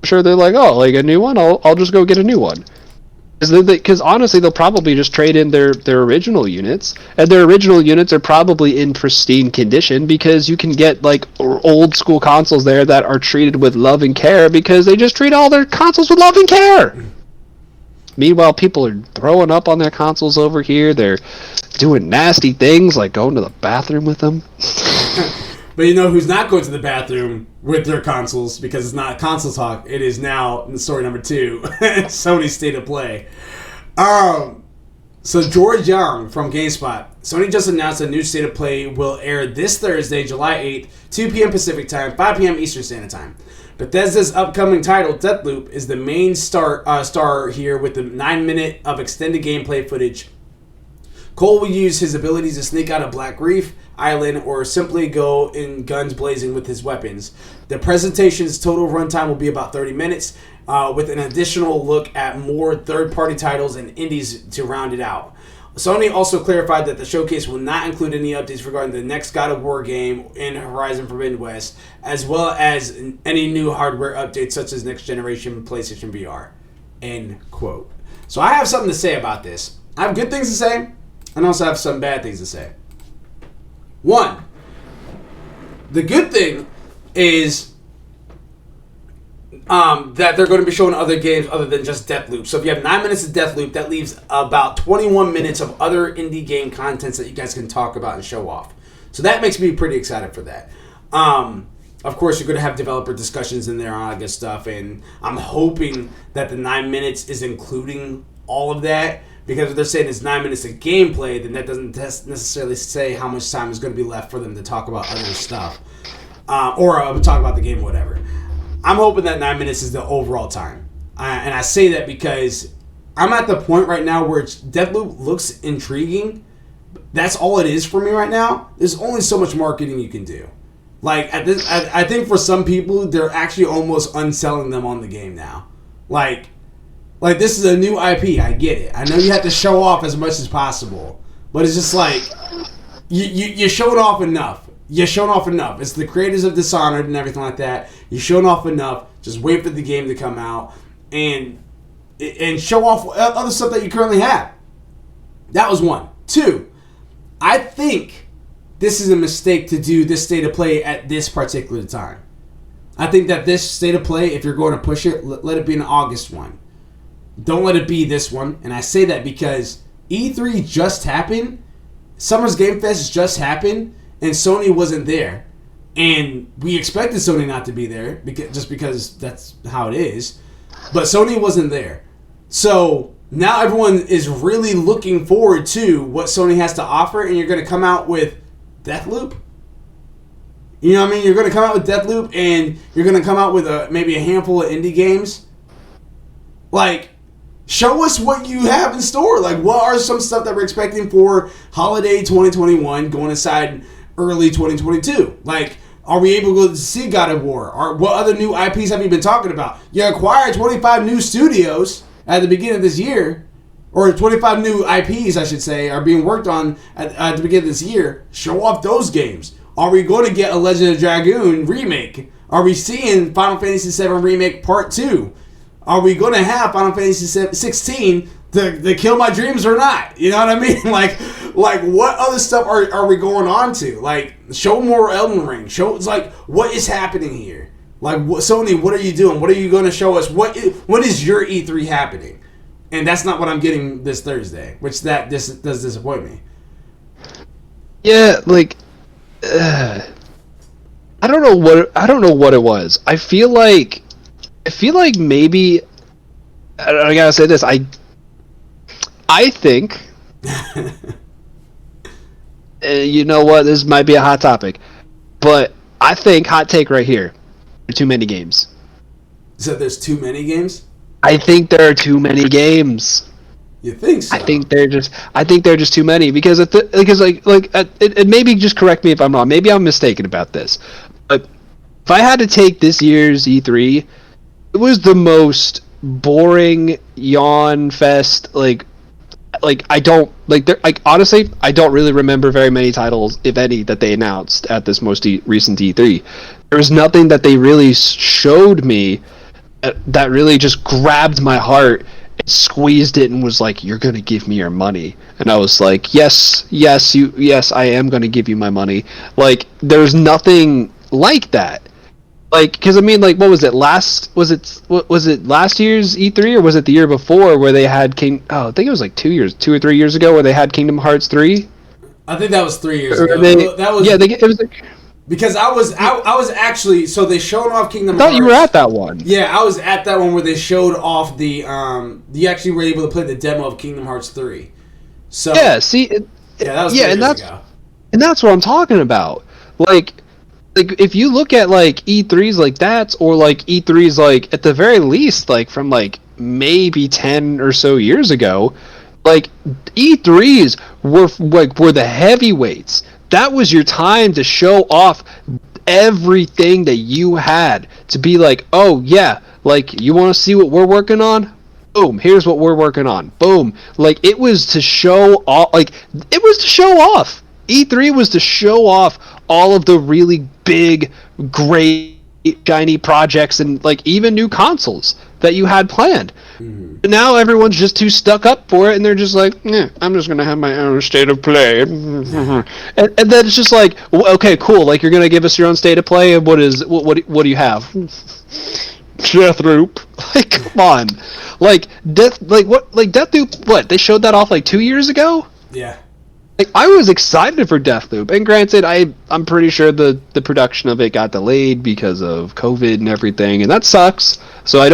Speaker 2: I'm sure they're like, oh, like a new one, I'll just go get a new one. Because honestly, they'll probably just trade in their original units, and their original units are probably in pristine condition because you can get like old school consoles there that are treated with love and care because they just treat all their consoles with love and care. Meanwhile, people are throwing up on their consoles over here. They're doing nasty things like going to the bathroom with them.
Speaker 1: But you know who's not going to the bathroom with their consoles because it's not console talk. It is now in story number 2, Sony's State of Play. So George Young from GameSpot. Sony just announced a new State of Play will air this Thursday, July 8th, 2 p.m. Pacific Time, 5 p.m. Eastern Standard Time. Bethesda's upcoming title, Deathloop, is the main star here with the 9-minute of extended gameplay footage. Cole will use his abilities to sneak out of Black Reef Island or simply go in guns blazing with his weapons. The presentation's total runtime will be about 30 minutes, with an additional look at more third-party titles and indies to round it out. Sony also clarified that the showcase will not include any updates regarding the next God of War game in Horizon Forbidden West, as well as any new hardware updates such as next-generation PlayStation VR. End quote. So I have something to say about this. I have good things to say, and also have some bad things to say. One, the good thing is that they're going to be showing other games other than just Deathloop. So if you have 9 minutes of Deathloop, that leaves about 21 minutes of other indie game contents that you guys can talk about and show off. So that makes me pretty excited for that. Of course, you're going to have developer discussions in there and all that good stuff, and I'm hoping that the 9 minutes is including all of that, because if they're saying it's 9 minutes of gameplay, then that doesn't necessarily say how much time is going to be left for them to talk about other stuff. Or talk about the game or whatever. I'm hoping that 9 minutes is the overall time. And I say that because I'm at the point right now where Deathloop looks intriguing. That's all it is for me right now. There's only so much marketing you can do. Like, I think for some people, they're actually almost unselling them on the game now. Like this is a new IP. I get it. I know you have to show off as much as possible. But it's just like, you showed off enough. You're showing off enough. It's the creators of Dishonored and everything like that. You're showing off enough. Just wait for the game to come out and show off other stuff that you currently have. That was one. Two, I think this is a mistake to do this State of Play at this particular time. I think that this State of Play, if you're going to push it, let it be an August one. Don't let it be this one. And I say that because E3 just happened. Summer's Game Fest just happened. And Sony wasn't there. And we expected Sony not to be there just because that's how it is. But Sony wasn't there. So now everyone is really looking forward to what Sony has to offer. And you're going to come out with Deathloop? You know what I mean? You're going to come out with Deathloop and you're going to come out with maybe a handful of indie games. Like, show us what you have in store. Like, what are some stuff that we're expecting for holiday 2021 going inside early 2022? Like, are we able to go see God of War? Or what other new IPs have you been talking about? You acquired 25 new studios at the beginning of this year, or 25 new IPs, I should say, are being worked on at the beginning of this year. Show off those games. Are we going to get a Legend of Dragoon remake? Are we seeing Final Fantasy VII Remake Part 2? Are we going to have Final Fantasy 16 to kill my dreams or not? You know what I mean? Like what other stuff are we going on to? Like, show more Elden Ring. It's like, what is happening here? Like, Sony, what are you doing? What are you going to show us? What is your E3 happening? And that's not what I'm getting this Thursday, which does disappoint me.
Speaker 2: Yeah, like, I don't know what it was. I feel like maybe I gotta say this. I think, you know what? This might be a hot topic, but I think, hot take right here, there are too many games.
Speaker 1: So there's too many games?
Speaker 2: I think there are too many games.
Speaker 1: You think so?
Speaker 2: I think they're just too many because maybe just correct me if I'm wrong. Maybe I'm mistaken about this, but if I had to take this year's E3, it was the most boring yawn fest. Like I don't honestly, I don't really remember very many titles, if any, that they announced at this most recent E3. There was nothing that they really showed me that really just grabbed my heart and squeezed it and was like, "You're gonna give me your money," and I was like, "Yes, I am gonna give you my money." Like, there's nothing like that. Like, because I mean, like, what was it? Was it last year's E3 or was it the year before where they had I think it was like 2 or 3 years ago where they had Kingdom Hearts 3.
Speaker 1: I think that was 3 years ago.
Speaker 2: It was like,
Speaker 1: because I was actually, so they showed off Kingdom
Speaker 2: I thought
Speaker 1: Hearts.
Speaker 2: you were at that one.
Speaker 1: Yeah, I was at that one where they showed off the you actually were able to play the demo of Kingdom Hearts 3. So
Speaker 2: yeah, see,
Speaker 1: that was 3 years ago.
Speaker 2: And that's what I'm talking about. Like if you look at like E3s like that, or like E3s like at the very least like from like maybe 10 or so years ago, like E3s were the heavyweights. That was your time to show off everything that you had, to be like, "Oh yeah, like, you want to see what we're working on? Boom, here's what we're working on." Boom. Like, it was to show off, E3 was to show off all of the really big, great, shiny projects and like even new consoles that you had planned. But now everyone's just too stuck up for it, and they're just like, "I'm just gonna have my own state of play." and then it's just like, okay, cool. Like, you're gonna give us your own state of play, and what do you have? Deathloop. Like, come on. Like Deathloop. What, they showed that off like 2 years ago?
Speaker 1: Yeah.
Speaker 2: Like, I was excited for Deathloop, and granted, I'm pretty sure the production of it got delayed because of COVID and everything, and that sucks. So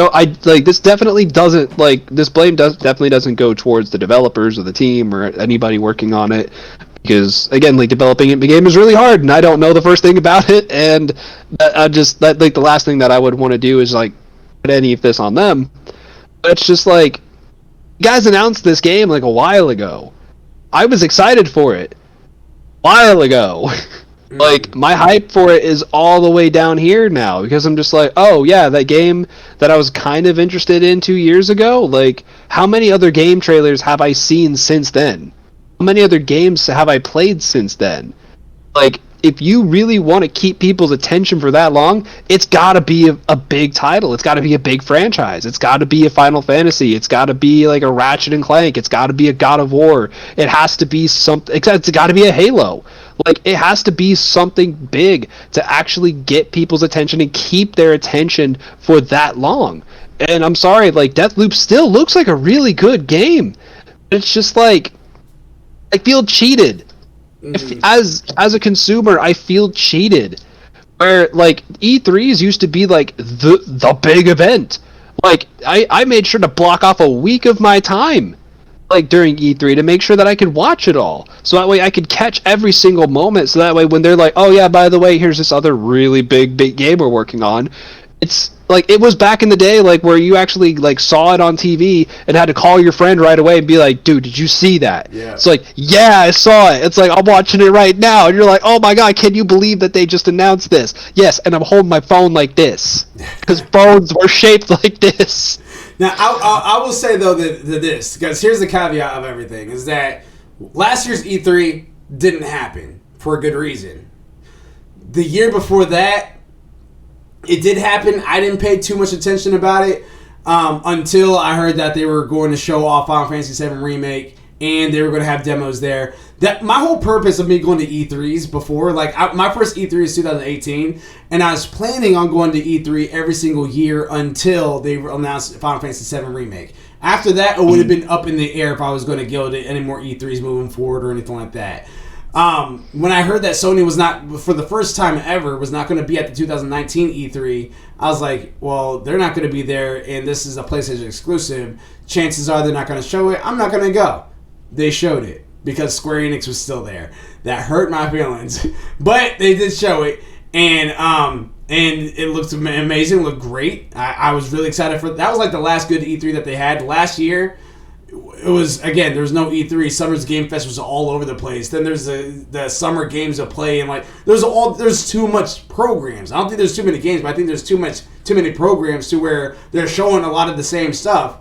Speaker 2: this definitely doesn't, like, this blame definitely doesn't go towards the developers or the team or anybody working on it, because again, like, developing the game is really hard, and I don't know the first thing about it, and the last thing that I would want to do is like put any of this on them. But it's just like, you guys announced this game like a while ago. I was excited for it a while ago. Like, my hype for it is all the way down here now, because I'm just like, oh yeah, that game that I was kind of interested in 2 years ago, like, how many other game trailers have I seen since then? How many other games have I played since then? Like, if you really want to keep people's attention for that long, it's got to be a big title. It's got to be a big franchise. It's got to be a Final Fantasy. It's got to be like a Ratchet and Clank. It's got to be a God of War. It has to be something. It's got to be a Halo. Like, it has to be something big to actually get people's attention and keep their attention for that long. And I'm sorry, like, Deathloop still looks like a really good game. It's just like, I feel cheated. As a consumer, I feel cheated. Where, like, E3s used to be like the big event. Like, I made sure to block off a week of my time, like, during E3, to make sure that I could watch it all, so that way I could catch every single moment, so that way when they're like, "Oh yeah, by the way, here's this other really big game we're working on," it's like, it was back in the day, like, where you actually, like, saw it on TV and had to call your friend right away and be like, "Dude, did you see that?"
Speaker 1: Yeah.
Speaker 2: It's like, "Yeah, I saw it." It's like, "I'm watching it right now," and you're like, "Oh my god, can you believe that they just announced this?" Yes, and I'm holding my phone like this, because phones were shaped like this.
Speaker 1: Now, I will say, though, that this, because here's the caveat of everything, is that last year's E3 didn't happen for a good reason. The year before that, It did happen. I didn't pay too much attention about it until I heard that they were going to show off Final Fantasy VII Remake and they were going to have demos there. That my whole purpose of me going to E3s before, my first E3 is 2018, and I was planning on going to E3 every single year until they announced Final Fantasy VII Remake. After that, it would have been up in the air if I was going to go to any more E3s moving forward or anything like that. When I heard that Sony was not, for the first time ever, was not going to be at the 2019 E3, I was like, well, they're not going to be there, and this is a PlayStation exclusive. Chances are they're not going to show it. I'm not going to go. They showed it because Square Enix was still there. That hurt my feelings, but they did show it, and it looked amazing. It looked great. I was really excited for that. Was like the last good E3 that they had last year. It was, again, there was no E3. Summer's Game Fest was all over the place. Then there's the summer games to play, and like there's too much programs. I don't think there's too many games, but I think there's too many programs to where they're showing a lot of the same stuff.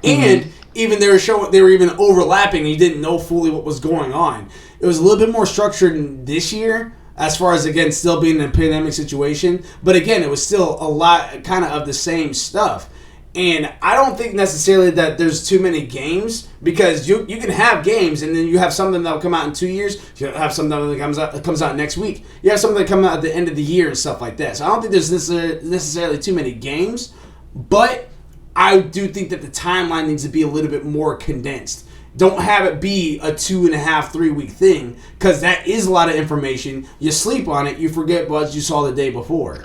Speaker 1: And even they were even overlapping, and you didn't know fully what was going on. It was a little bit more structured this year, as far as, again, still being in a pandemic situation. But again, it was still a lot kind of the same stuff. And I don't think necessarily that there's too many games, because you can have games and then you have something that will come out in 2 years. You have something that comes out next week. You have something that comes out at the end of the year and stuff like that. So I don't think there's necessarily too many games, but I do think that the timeline needs to be a little bit more condensed. Don't have it be a 2.5, 3 week thing, because that is a lot of information. You sleep on it, you forget what you saw the day before.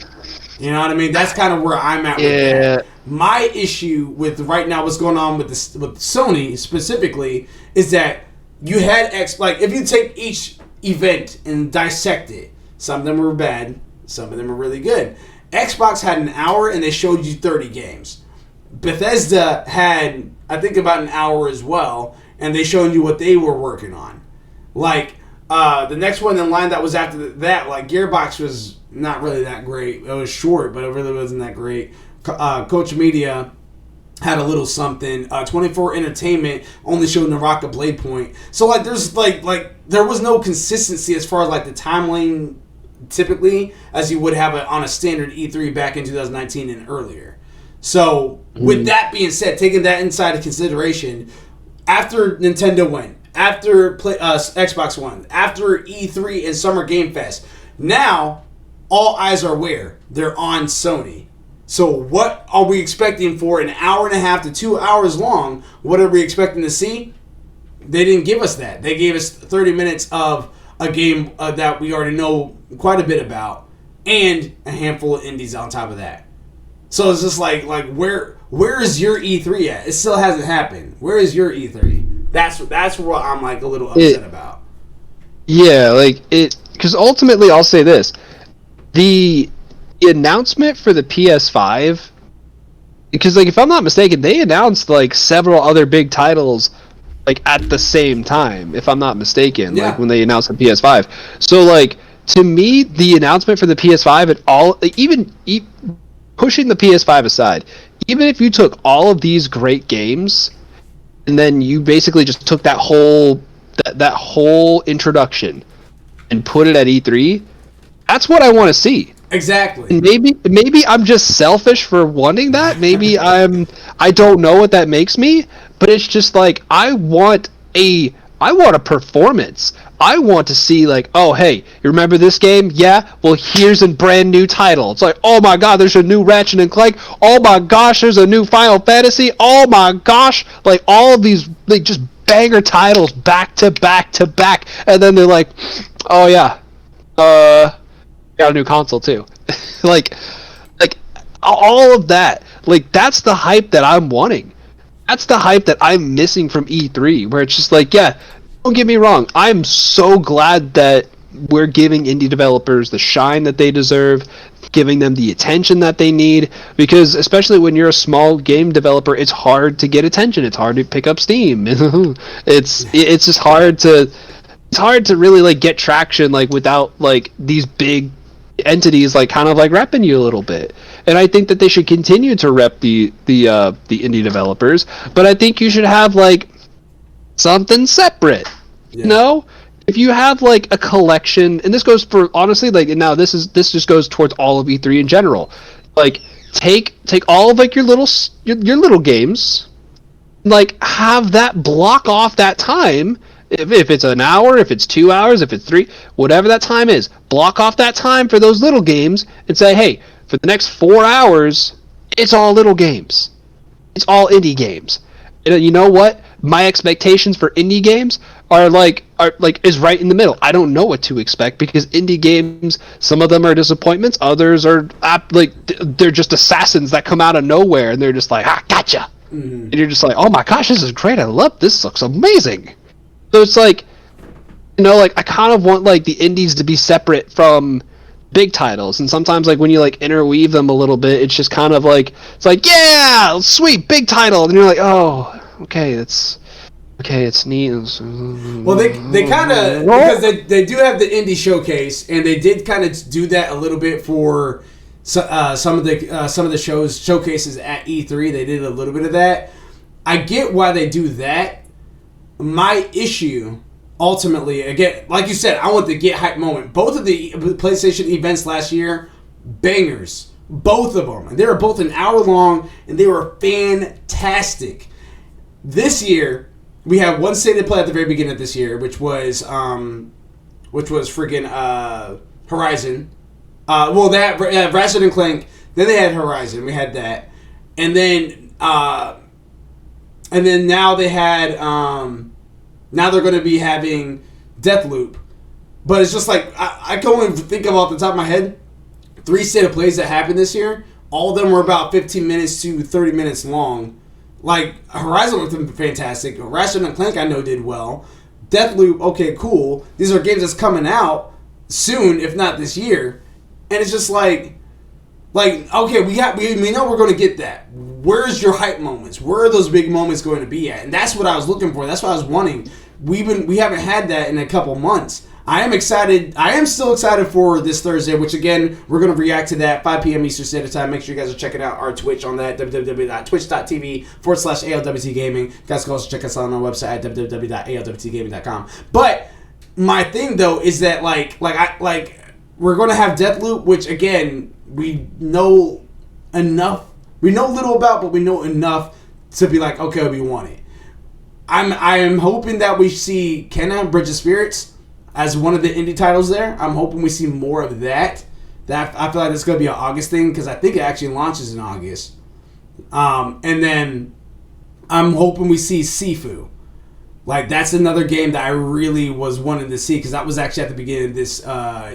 Speaker 1: You know what I mean? That's kind of where I'm at with that. My issue with right now, what's going on with Sony specifically, is that you had if you take each event and dissect it, some of them were bad, some of them were really good. Xbox had an hour and they showed you 30 games. Bethesda had, I think, about an hour as well, and they showed you what they were working on. Like, the next one in line that was after that, like, Gearbox was not really that great. It was short, but it really wasn't that great. Coach Media had a little something. 24 Entertainment only showed Naraka Blade Point. So, like, there's, like, there was no consistency as far as, like, the timeline typically as you would have it on a standard E3 back in 2019 and earlier. So, with that being said, taking that inside of consideration, after Nintendo went, after Xbox One, after E3 and Summer Game Fest, now all eyes are where? They're on Sony. So what are we expecting for an hour and a half to 2 hours long? What are we expecting to see? They didn't give us that. They gave us 30 minutes of a game that we already know quite a bit about, and a handful of indies on top of that. So it's just like where is your E3 at? It still hasn't happened. Where is your E3? That's what I'm like a little upset about.
Speaker 2: Yeah, like it, because ultimately I'll say this: the announcement for the PS5, because like if I'm not mistaken, they announced like several other big titles like at the same time. If I'm not mistaken, like when they announced the PS5. So like to me, the announcement for the PS5 and all, like, even pushing the PS5 aside, even if you took all of these great games and then you basically just took that whole introduction and put it at E3, that's what I want to see.
Speaker 1: Exactly.
Speaker 2: And maybe I'm just selfish for wanting that. Maybe I don't know what that makes me, but it's just like I want a performance. I want to see like, oh hey, you remember this game? Yeah, well here's a brand new title. It's like, oh my god, there's a new Ratchet and Clank. Oh my gosh, there's a new Final Fantasy. Oh my gosh, like all of these like just banger titles back to back to back, and then they're like, oh yeah, got a new console too. like all of that. Like that's the hype that I'm wanting. That's the hype that I'm missing from E3, where it's just like, yeah, don't get me wrong, I'm so glad that we're giving indie developers the shine that they deserve, giving them the attention that they need, because especially when you're a small game developer, it's hard to get attention. It's hard to pick up steam. it's just hard to really like get traction like without like these big entities like kind of like repping you a little bit. And I think that they should continue to rep the indie developers, but I think you should have like something separate. You know, if you have like a collection, and this goes for honestly, like now this just goes towards all of E3 in general. Like take all of like your little games, like have that block off that time. If it's an hour, if it's 2 hours, if it's 3, whatever that time is, block off that time for those little games and say, hey, for the next 4 hours, it's all little games. It's all indie games. And you know what? My expectations for indie games are is right in the middle. I don't know what to expect because indie games, some of them are disappointments, others are they're just assassins that come out of nowhere and they're just like, gotcha. And you're just like, oh my gosh, this is great. I love this. Looks amazing. So it's like, I kind of want like the indies to be separate from big titles, and sometimes like when you like interweave them a little bit, it's just kind of like it's like, yeah, sweet big title, and you're like, oh, okay, it's neat.
Speaker 1: Well, they kind of, because they do have the indie showcase, and they did kind of do that a little bit for some of the showcases at E3. They did a little bit of that. I get why they do that. My issue, ultimately, again, like you said, I want the get hype moment. Both of the PlayStation events last year, bangers. Both of them. And they were both an hour long, and they were fantastic. This year, we have one state of play at the very beginning of this year, which was freaking Horizon. They had Ratchet and Clank. Then they had Horizon. We had that, and then now they had now they're going to be having Deathloop. But it's just like I can only think of off the top of my head 3 state of plays that happened this year. All of them were about 15 minutes to 30 minutes long. Like, Horizon looked fantastic. Ratchet and Clank, I know, did well. Deathloop, okay, cool. These are games that's coming out soon, if not this year. And it's just like okay, we know we're going to get that. Where's your hype moments? Where are those big moments going to be at? And that's what I was looking for. That's what I was wanting. We haven't had that in a couple months. I am excited. I am still excited for this Thursday, which again, we're going to react to that 5 p.m. Eastern Standard Time. Make sure you guys are checking out our Twitch on that, www.twitch.tv/ALWT Gaming. You guys can also check us out on our website at www.alwtgaming.com. But my thing though is that we're going to have Deathloop, which again, we know enough. We know little about, but we know enough to be like, okay, we want it. I am hoping that we see Kenna Bridge of Spirits as one of the indie titles there. I'm hoping we see more of that. I feel like it's going to be an August thing because I think it actually launches in August. And then I'm hoping we see Sifu. Like, that's another game that I really was wanting to see because that was actually at the beginning of this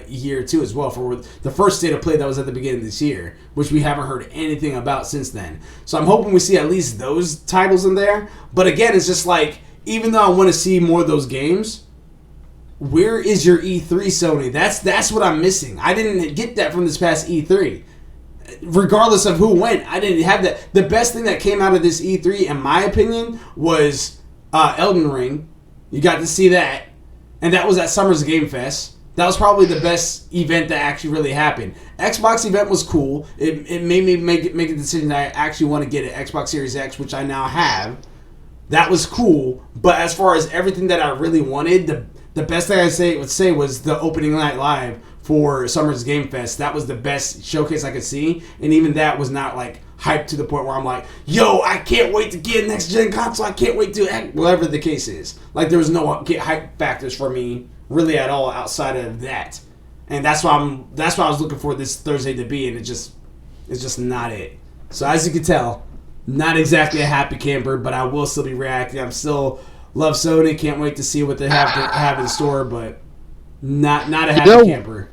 Speaker 1: year too as well, for the first state of play that was at the beginning of this year, which we haven't heard anything about since then. So I'm hoping we see at least those titles in there. But again, it's just like, even though I want to see more of those games, where is your E3, Sony? That's what I'm missing. I didn't get that from this past E3. Regardless of who went, I didn't have that. The best thing that came out of this E3, in my opinion, was Elden Ring. You got to see that. And that was at Summer's Game Fest. That was probably the best event that actually really happened. Xbox event was cool. It made me make a decision that I actually want to get an Xbox Series X, which I now have. That was cool. But as far as everything that I really wanted, the best thing I would say was the opening night live for Summer's Game Fest. That was the best showcase I could see. And even that was not like hyped to the point where I'm like, yo, I can't wait to get a next gen console. I can't wait to act, whatever the case is. Like, there was no get hype factors for me really at all outside of that. And that's why I was looking for this Thursday to be, and it's just not it. So as you can tell, not exactly a happy camper, but I will still be reacting. I'm still love Sony. Can't wait to see what they have in store, but not a happy camper.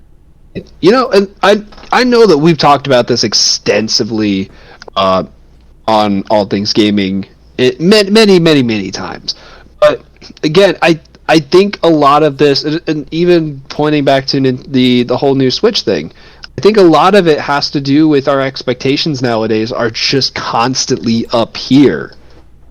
Speaker 2: And I know that we've talked about this extensively on All Things Gaming many times. But again, I think a lot of this, and even pointing back to the whole new Switch thing, I think a lot of it has to do with our expectations nowadays are just constantly up here.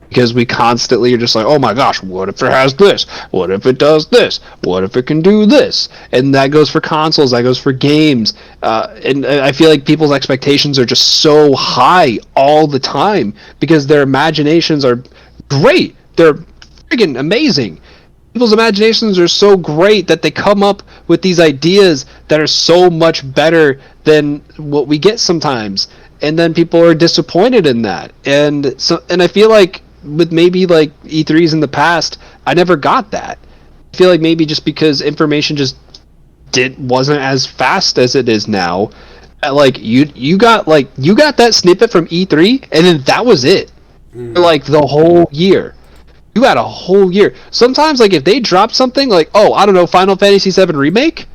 Speaker 2: Because we constantly are just like, oh my gosh, what if it has this? What if it does this? What if it can do this? And that goes for consoles, that goes for games. And I feel like people's expectations are just so high all the time because their imaginations are great. They're friggin' amazing. people's imaginations are so great that they come up with these ideas that are so much better than what we get sometimes, and then people are disappointed in that. And I feel like with maybe like E3s in the past, I never got that. I feel like maybe just because information just wasn't as fast as it is now. Like you got that snippet from E3, and then that was it for like the whole year. You had a whole year. Sometimes, like if they drop something like, oh, I don't know, Final Fantasy VII remake,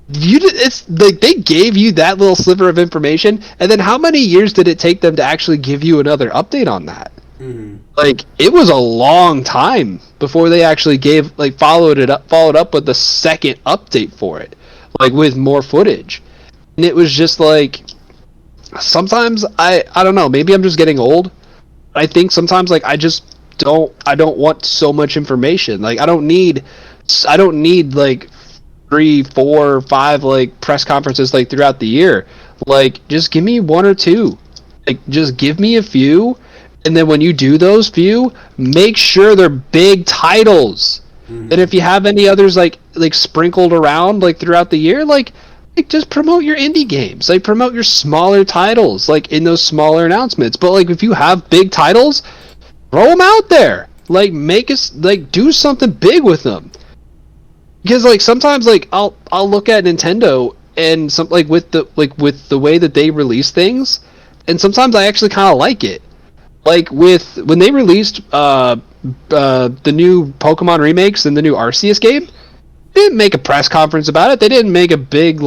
Speaker 2: it's like they gave you that little sliver of information, and then how many years did it take them to actually give you another update on that? Like it was a long time before they actually followed up with the second update for it, like with more footage. And it was just like sometimes I don't know, maybe I'm just getting old. I think sometimes like I don't want so much information. Like I don't need like 3, 4, 5 like press conferences like throughout the year. Like just give me one or two. Like just give me a few, and then when you do those few, make sure they're big titles. And if you have any others like sprinkled around like throughout the year, like just promote your indie games. Like promote your smaller titles like in those smaller announcements. But like if you have big titles, throw them out there. Like make us like do something big with them. Because like sometimes like I'll look at Nintendo and some like with the way that they release things, and sometimes I actually kind of like it. Like when they released the new Pokemon remakes and the new Arceus game, they didn't make a press conference about it. They didn't make a big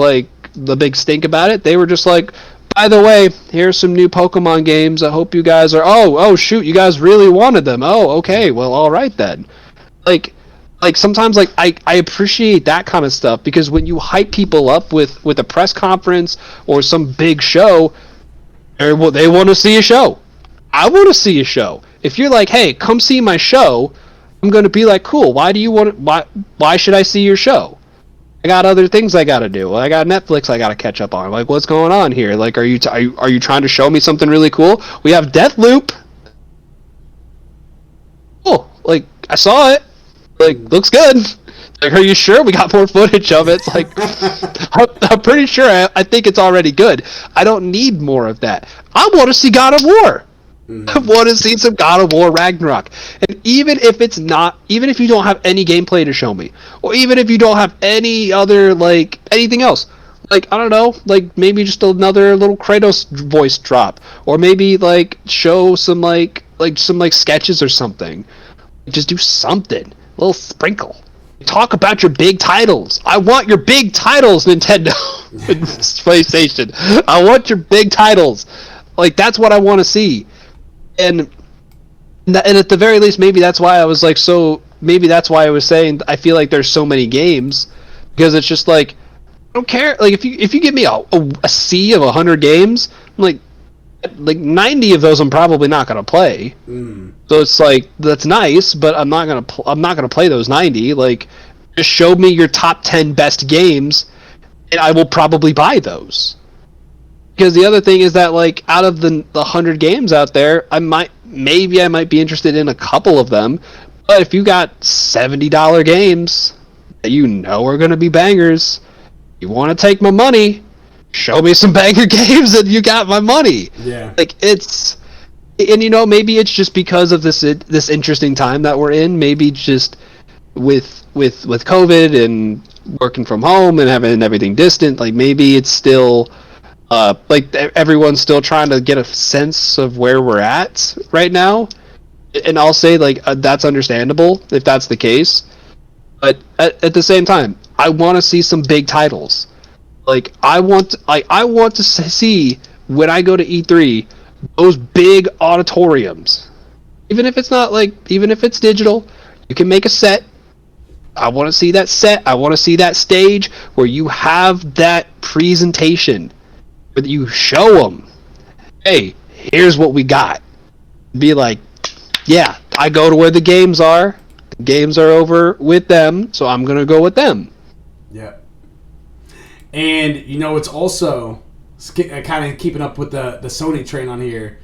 Speaker 2: stink about it. They were just like, by the way, here's some new Pokemon games. I hope you guys are. Oh shoot, you guys really wanted them. Oh, okay, well, all right then. Like sometimes like I appreciate that kind of stuff, because when you hype people up with a press conference or some big show, they want to see a show. I want to see a show. If you're like, hey, come see my show, I'm going to be like, cool. Why should I see your show? I got other things I got to do. I got Netflix I got to catch up on. Like, what's going on here? Like, are you trying to show me something really cool? We have Deathloop. Oh, like I saw it. Like, looks good. Like, are you sure? We got more footage of it. It's like, I'm pretty sure. I think it's already good. I don't need more of that. I want to see God of War. I want to see some God of War Ragnarok. And even if you don't have any gameplay to show me, or even if you don't have any other, like, anything else, like, I don't know, like, maybe just another little Kratos voice drop, or maybe, like, show some, some sketches or something. Just do something. A little sprinkle. Talk about your big titles. I want your big titles, Nintendo and PlayStation. I want your big titles. Like, that's what I want to see. And at the very least, maybe that's why I was like maybe that's why I was saying I feel like there's so many games, because it's just like I don't care. Like if you give me a sea of 100 games, I'm like 90 of those I'm probably not gonna play. So it's like that's nice, but I'm not gonna play those 90. Like just show me your top 10 best games, and I will probably buy those. Because the other thing is that, like, out of the 100 games out there, I might be interested in a couple of them. But if you got $70 games that you know are going to be bangers, you want to take my money, show me some banger games and you got my money.
Speaker 1: Yeah.
Speaker 2: Like, maybe it's just because of this interesting time that we're in. Maybe just with COVID and working from home and having everything distant, like, maybe it's still... like everyone's still trying to get a sense of where we're at right now, and I'll say like that's understandable if that's the case. But at the same time, I want to see some big titles. Like I want to see when I go to E3 those big auditoriums. Even if it's digital, you can make a set. I want to see that set. I want to see that stage where you have that presentation. But you show them, hey, here's what we got. Be like, yeah, I go to where the games are. The games are over with them, so I'm going to go with them.
Speaker 1: Yeah. And, it's also kind of keeping up with the Sony train on here.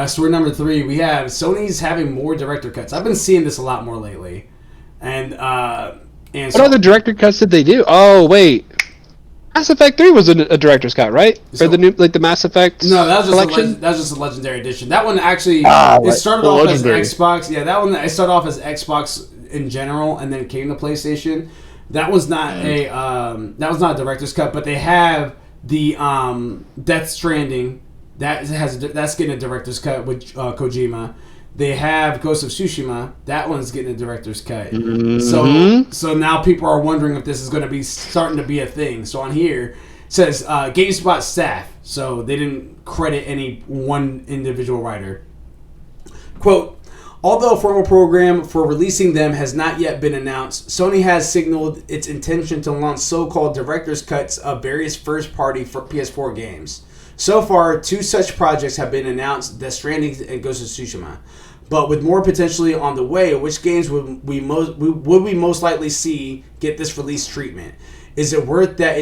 Speaker 1: So we're number 3. We have Sony's having more director cuts. I've been seeing this a lot more lately. and
Speaker 2: What other director cuts did they do? Oh wait, Mass Effect 3 was a director's cut, right?
Speaker 1: So,
Speaker 2: For the new, like the Mass Effect
Speaker 1: no, that was
Speaker 2: collection.
Speaker 1: that was just a legendary edition. That one actually it
Speaker 2: Right.
Speaker 1: started
Speaker 2: The
Speaker 1: off
Speaker 2: legendary.
Speaker 1: as Xbox. Yeah, that one it started off as Xbox in general, and then it came to PlayStation. That was not a director's cut, but they have the Death Stranding that's getting a director's cut with Kojima. They have Ghost of Tsushima. That one's getting a director's cut. So now people are wondering if this is going to be starting to be a thing. So on here it says GameSpot staff. So they didn't credit any one individual writer. Quote, although a formal program for releasing them has not yet been announced, Sony has signaled its intention to launch so-called director's cuts of various first-party PS4 games. So far, 2 such projects have been announced, Death Stranding and Ghost of Tsushima. But with more potentially on the way, which games would we most likely see get this release treatment? Is it worth that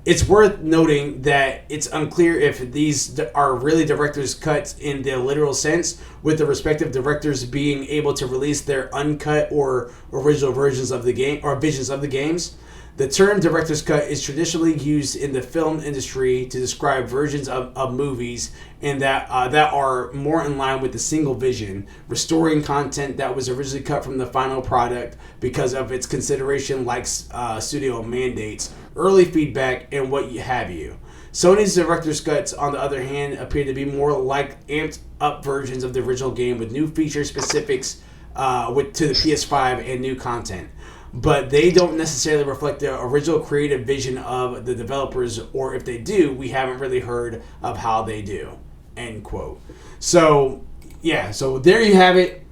Speaker 1: it's worth noting that it's unclear if these are really director's cuts in the literal sense, with the respective directors being able to release their uncut or original versions of the game or visions of the games. The term director's cut is traditionally used in the film industry to describe versions of movies and that are more in line with the single vision, restoring content that was originally cut from the final product because of its consideration like studio mandates, early feedback, and what have you. Sony's director's cuts, on the other hand, appear to be more like amped up versions of the original game with new feature specifics to the PS5 and new content. But they don't necessarily reflect the original creative vision of the developers, or if they do, we haven't really heard of how they do. End quote. So, yeah, so there you have it.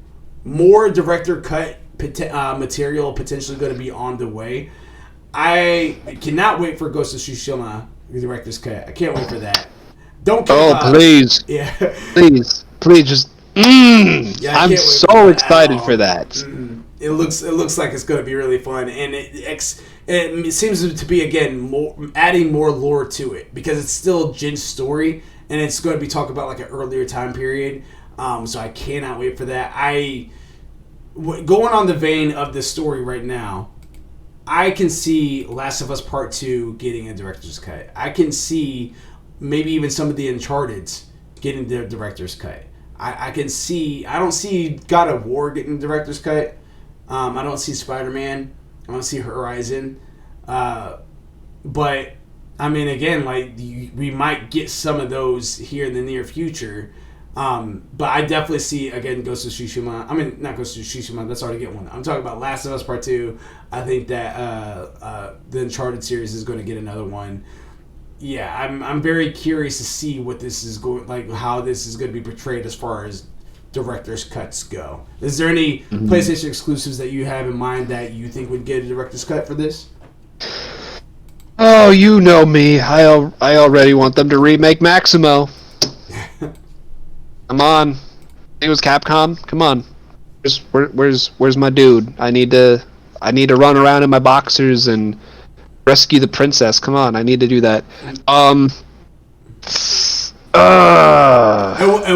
Speaker 1: More director cut material potentially going to be on the way. I cannot wait for Ghost of Tsushima director's cut. I can't wait for that. Don't care about
Speaker 2: Please.
Speaker 1: Yeah.
Speaker 2: Please just.
Speaker 1: Yeah,
Speaker 2: I'm so excited for that.
Speaker 1: Mm-hmm. It looks like it's going to be really fun, and it seems to be again adding more lore to it because it's still Jin's story, and it's going to be talking about like an earlier time period. So I cannot wait for that. Going on the vein of the story right now, I can see Last of Us Part 2 getting a director's cut. I can see maybe even some of the Uncharted's getting their director's cut. I can see. I don't see God of War getting the director's cut. I don't see Spider-Man. I don't see Horizon. But I mean, again, like we might get some of those here in the near future. But I definitely see again Ghost of Tsushima. I mean, not Ghost of Tsushima. That's already getting one. I'm talking about Last of Us Part 2. I think that the Uncharted series is going to get another one. Yeah, I'm very curious to see what this is going, like how this is going to be portrayed as far as director's cuts go. Is there any PlayStation exclusives that you have in mind that you think would get a director's cut for this?
Speaker 2: Oh, you know me. I already want them to remake Maximo. Come on. It was Capcom. Come on. Where's my dude? I need to run around in my boxers and rescue the princess. Come on, I need to do that. And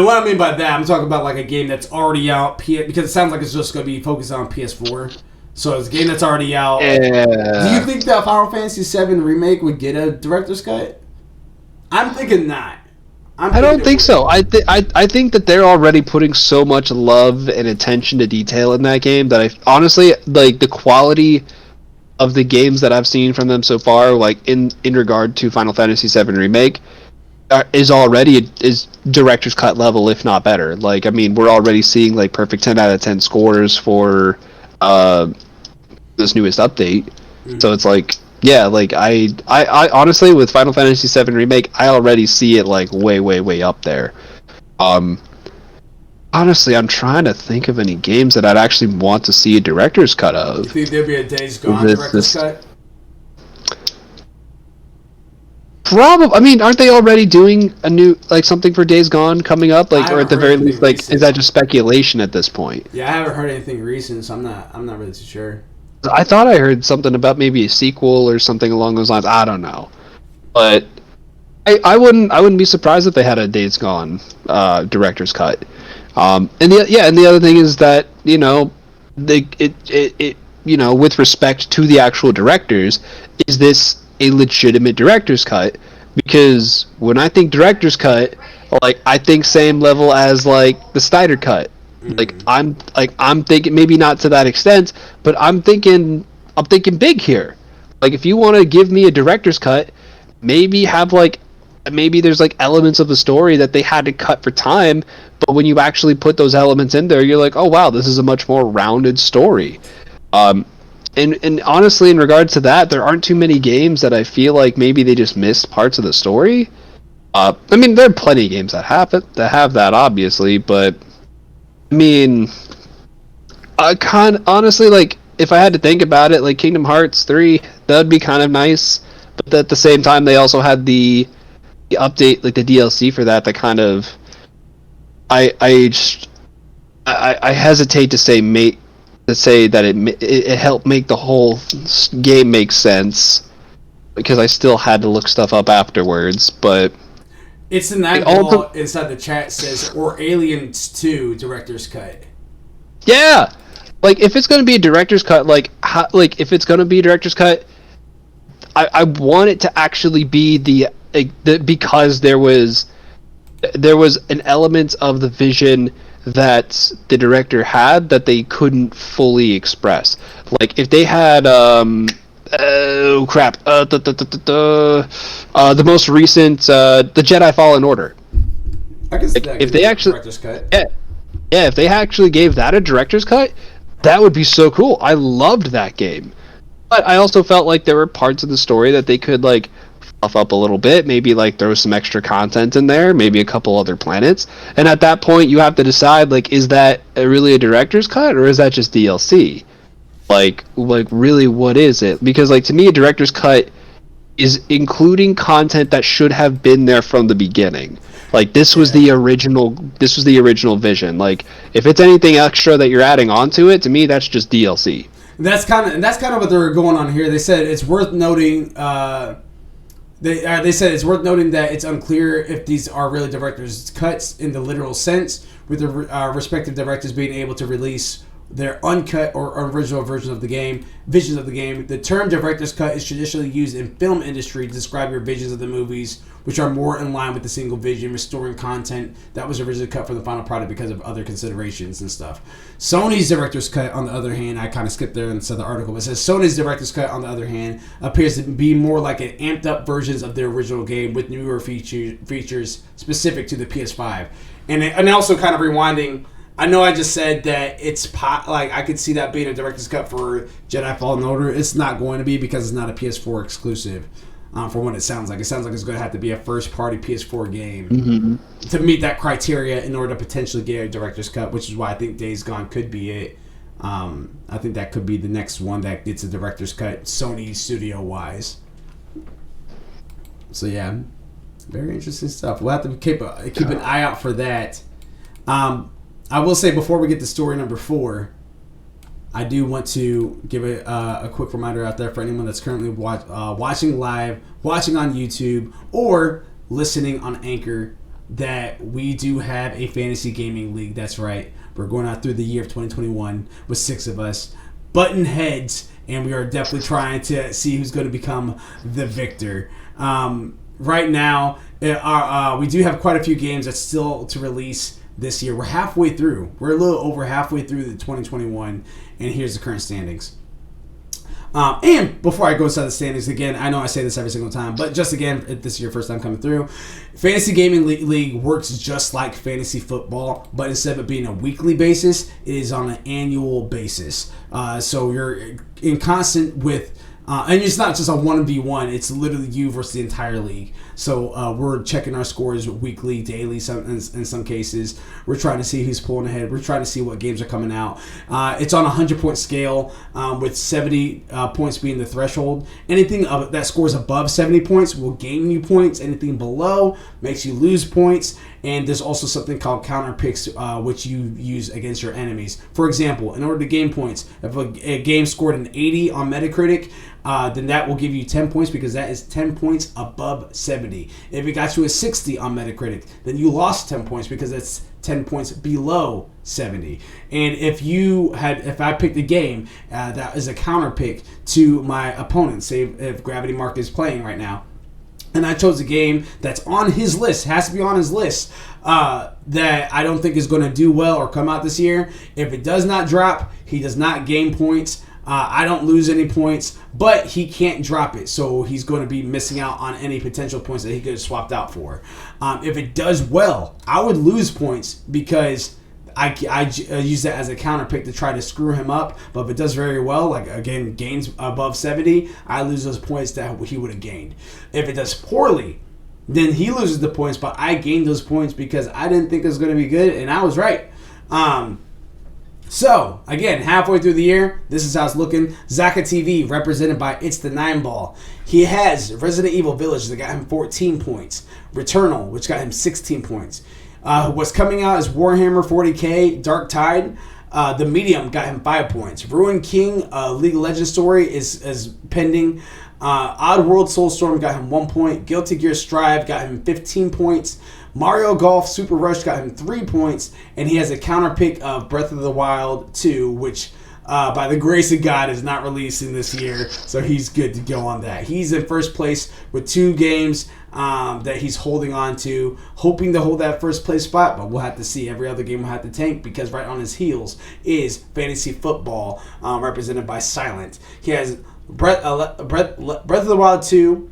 Speaker 1: what I mean by that, I'm talking about like a game that's already out, because it sounds like it's just going to be focused on PS4. So it's a game that's already out.
Speaker 2: Yeah.
Speaker 1: Do you think that Final Fantasy VII Remake would get a director's cut? I'm thinking not.
Speaker 2: I don't think so. I think that they're already putting so much love and attention to detail in that game that I honestly, like, the quality of the games that I've seen from them so far, like in regard to Final Fantasy VII Remake, is already is director's cut level, if not better. Like, I mean, we're already seeing like perfect 10 out of 10 scores for this newest update. So it's like, yeah, like I honestly, with Final Fantasy VII Remake, I already see it like way up there. Honestly, I'm trying to think of any games that I'd actually want to see a director's cut of.
Speaker 1: You think there'd be a Days Gone director's cut?
Speaker 2: Probably. I mean, aren't they already doing a new, like, something for Days Gone coming up? Like, or at the very least, like, is that just speculation at this point?
Speaker 1: Yeah, I haven't heard anything recent, so I'm not really too sure.
Speaker 2: I thought I heard something about maybe a sequel or something along those lines. I don't know, but I wouldn't be surprised if they had a Days Gone director's cut. And the other thing is that, you know, with respect to the actual directors, is this a legitimate director's cut? Because when I think director's cut, like I think same level as like the Snyder cut. I'm thinking maybe not to that extent, but I'm thinking big here. Like if you want to give me a director's cut, maybe there's like elements of the story that they had to cut for time, but when you actually put those elements in there, you're like, oh wow, this is a much more rounded story. And honestly, in regards to that, there aren't too many games that I feel like maybe they just missed parts of the story. I mean, there are plenty of games that have it, that have that, obviously, but I mean, honestly, like if I had to think about it, like Kingdom Hearts 3, that'd be kind of nice. But at the same time, they also had the update, like the DLC for that kind of I hesitate to say that it helped make the whole game make sense, because I still had to look stuff up afterwards. But
Speaker 1: it's in that ball inside the chat says, or Aliens 2 director's cut.
Speaker 2: Yeah, like if it's gonna be a director's cut, if it's gonna be a director's cut, I want it to actually be because there was an element of the vision that the director had that they couldn't fully express. Like if they had the most recent the Jedi Fallen Order.
Speaker 1: I guess like, if they actually director's cut.
Speaker 2: Yeah, if they actually gave that a director's cut, that would be so cool. I loved that game. But I also felt like there were parts of the story that they could like fluff up a little bit, maybe like throw some extra content in there, maybe a couple other planets. And at that point you have to decide, like, is that really a director's cut or is that just DLC? Like really, what is it? Because like to me, a director's cut is including content that should have been there from the beginning. Like this was the original vision. Like if it's anything extra that you're adding onto it, to me that's just DLC.
Speaker 1: That's kind of what they're going on here. They said it's worth noting. They said it's worth noting that it's unclear if these are really director's cuts in the literal sense, with the respective directors being able to release their uncut or original visions of the game. The term director's cut is traditionally used in film industry to describe your visions of the movies, which are more in line with the single vision, restoring content that was originally cut from the final product because of other considerations and stuff. Sony's director's cut, on the other hand, I kind of skipped there inside the article, but it says Sony's director's cut, on the other hand, appears to be more like an amped up versions of their original game with newer features specific to the PS5. And also kind of rewinding, I know I just said that it's like I could see that being a director's cut for Jedi Fallen Order. It's not going to be because it's not a PS4 exclusive. For what it sounds like, it's going to have to be a first-party PS4 game to meet that criteria in order to potentially get a director's cut, which is why I think Days Gone could be it. I think that could be the next one that gets a director's cut, Sony studio-wise. So yeah, very interesting stuff. We'll have to keep an eye out for that. I will say, before we get to story number 4, I do want to give a quick reminder out there for anyone that's currently watching live, watching on YouTube, or listening on Anchor, that we do have a fantasy gaming league. That's right. We're going out through the year of 2021 with 6 of us, button heads, and we are definitely trying to see who's going to become the victor. Right now, we do have quite a few games that's still to release this year. We're halfway through. We're a little over halfway through the 2021, and here's the current standings. And before I go inside the standings again, I know I say this every single time, but just again, if this is your first time coming through, Fantasy Gaming League works just like fantasy football, but instead of it being a weekly basis, it is on an annual basis. So you're in constant with and it's not just a 1v1, it's literally you versus the entire league. So we're checking our scores weekly, daily, in some cases. We're trying to see who's pulling ahead. We're trying to see what games are coming out. It's on a 100-point scale, with 70 points being the threshold. Anything that scores above 70 points will gain you points. Anything below makes you lose points. And there's also something called counter picks, which you use against your enemies. For example, in order to gain points, if a game scored an 80 on Metacritic, then that will give you 10 points because that is 10 points above 70. If it got you a 60 on Metacritic, then you lost 10 points because that's 10 points below 70. And if I picked a game that is a counter pick to my opponent, say if Gravity Mark is playing right now, and I chose a game that's on his list, has to be on his list, that I don't think is going to do well or come out this year. If it does not drop, he does not gain points. I don't lose any points, but he can't drop it, so he's going to be missing out on any potential points that he could have swapped out for. If it does well, I would lose points because I use that as a counter pick to try to screw him up. But if it does very well, like again, gains above 70, I lose those points that he would have gained. If it does poorly, then he loses the points, but I gained those points because I didn't think it was going to be good, and I was right. So, again, halfway through the year, this is how it's looking. Zaka TV, represented by It's the 9-Ball. He has Resident Evil Village that got him 14 points. Returnal, which got him 16 points. What's coming out is Warhammer 40k, Dark Tide. The Medium got him 5 points. Ruin King, League of Legends story is pending. Oddworld Soulstorm got him 1 point. Guilty Gear Strive got him 15 points. Mario Golf Super Rush got him 3 points. And he has a counter pick of Breath of the Wild 2, which by the grace of God is not releasing this year. So he's good to go on that. He's in first place with 2 games that he's holding on to, hoping to hold that first place spot, but we'll have to see. Every other game will have to tank because right on his heels is Fantasy Football, represented by Silent. He has Breath of the Wild 2,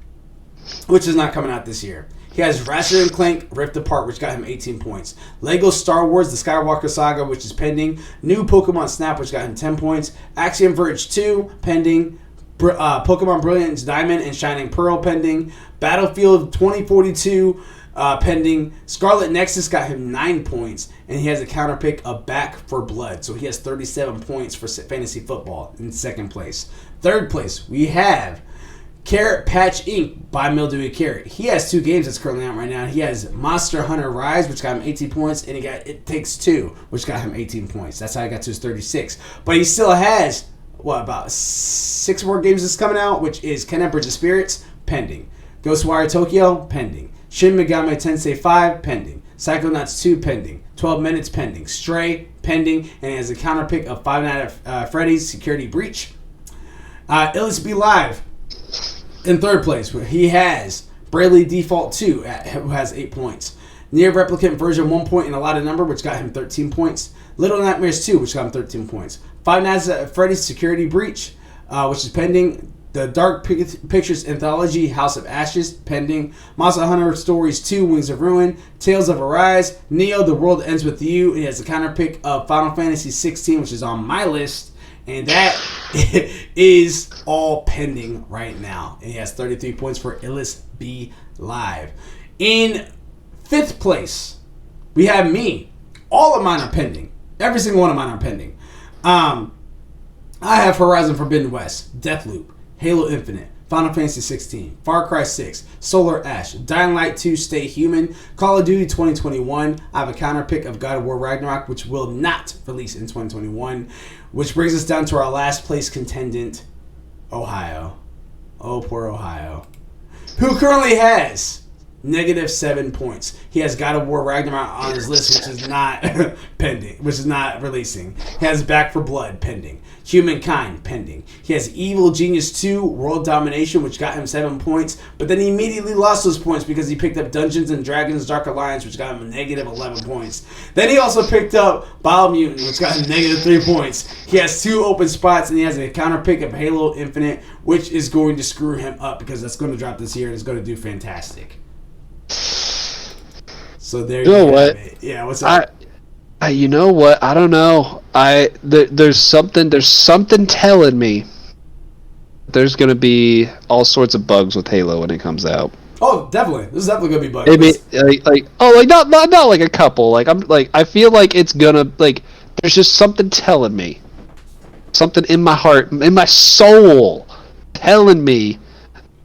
Speaker 1: which is not coming out this year. He has Ratchet and Clank Rift Apart, which got him 18 points. Lego Star Wars The Skywalker Saga, which is pending. New Pokemon Snap, which got him 10 points. Axiom Verge 2, pending. Pokemon Brilliant Diamond and Shining Pearl, pending. Battlefield 2042, pending. Scarlet Nexus got him 9 points, and he has a counter pick of Back for Blood. So he has 37 points for Fantasy Football in second place. Third place, we have Carrot Patch Inc. by Mildewy Carrot. He has 2 games that's currently out right now. He has Monster Hunter Rise, which got him 18 points, and he got It Takes Two, which got him 18 points. That's how he got to his 36. But he still has, about 6 more games that's coming out, which is Ken Bridge of Spirits, pending. Ghostwire Tokyo, pending. Shin Megami Tensei 5, pending. Psychonauts 2, pending. 12 Minutes, pending. Stray, pending. And he has a counter pick of Five Nights at Freddy's Security Breach. Illus Be Live in third place, where he has Bravely Default 2, who has 8 points. Near Replicant version 1 point and a lot of number, which got him 13 points. Little Nightmares 2, which got him 13 points. Five Nights at Freddy's Security Breach, which is pending. The Dark Pictures Anthology House of Ashes, pending. Monster Hunter Stories 2, Wings of Ruin. Tales of Arise. Neo, The World Ends With You. He has a counter pick of Final Fantasy 16, which is on my list. And that is all pending right now. And he has 33 points for Illus Be Live. In fifth place, we have me. All of mine are pending. Every single one of mine are pending. I have Horizon Forbidden West, Deathloop, Halo Infinite, Final Fantasy 16, Far Cry 6, Solar Ash, Dying Light 2, Stay Human, Call of Duty 2021. I have a counter pick of God of War Ragnarok, which will not release in 2021. Which brings us down to our last place contendant, Ohio. Oh, poor Ohio. Who currently has -7 points. He has God of War Ragnarok on his list, which is not pending, which is not releasing. He has Back for Blood, pending. Humankind, pending. He has Evil Genius 2, World Domination, which got him 7 points, but then he immediately lost those points because he picked up Dungeons and Dragons Dark Alliance, which got him a -11 points. Then he also picked up Biomutant, which got him -3 points. He has 2 open spots, and he has a counter pick of Halo Infinite, which is going to screw him up because that's going to drop this year and it's going to do fantastic. So there you
Speaker 2: know
Speaker 1: have
Speaker 2: what?
Speaker 1: it. Yeah, what's up?
Speaker 2: You know what? I don't know. There's something telling me there's gonna be all sorts of bugs with Halo when it comes out.
Speaker 1: Oh, definitely. This is definitely gonna be bugs.
Speaker 2: I mean, not like a couple. I feel like it's gonna there's just something telling me, something in my heart, in my soul, telling me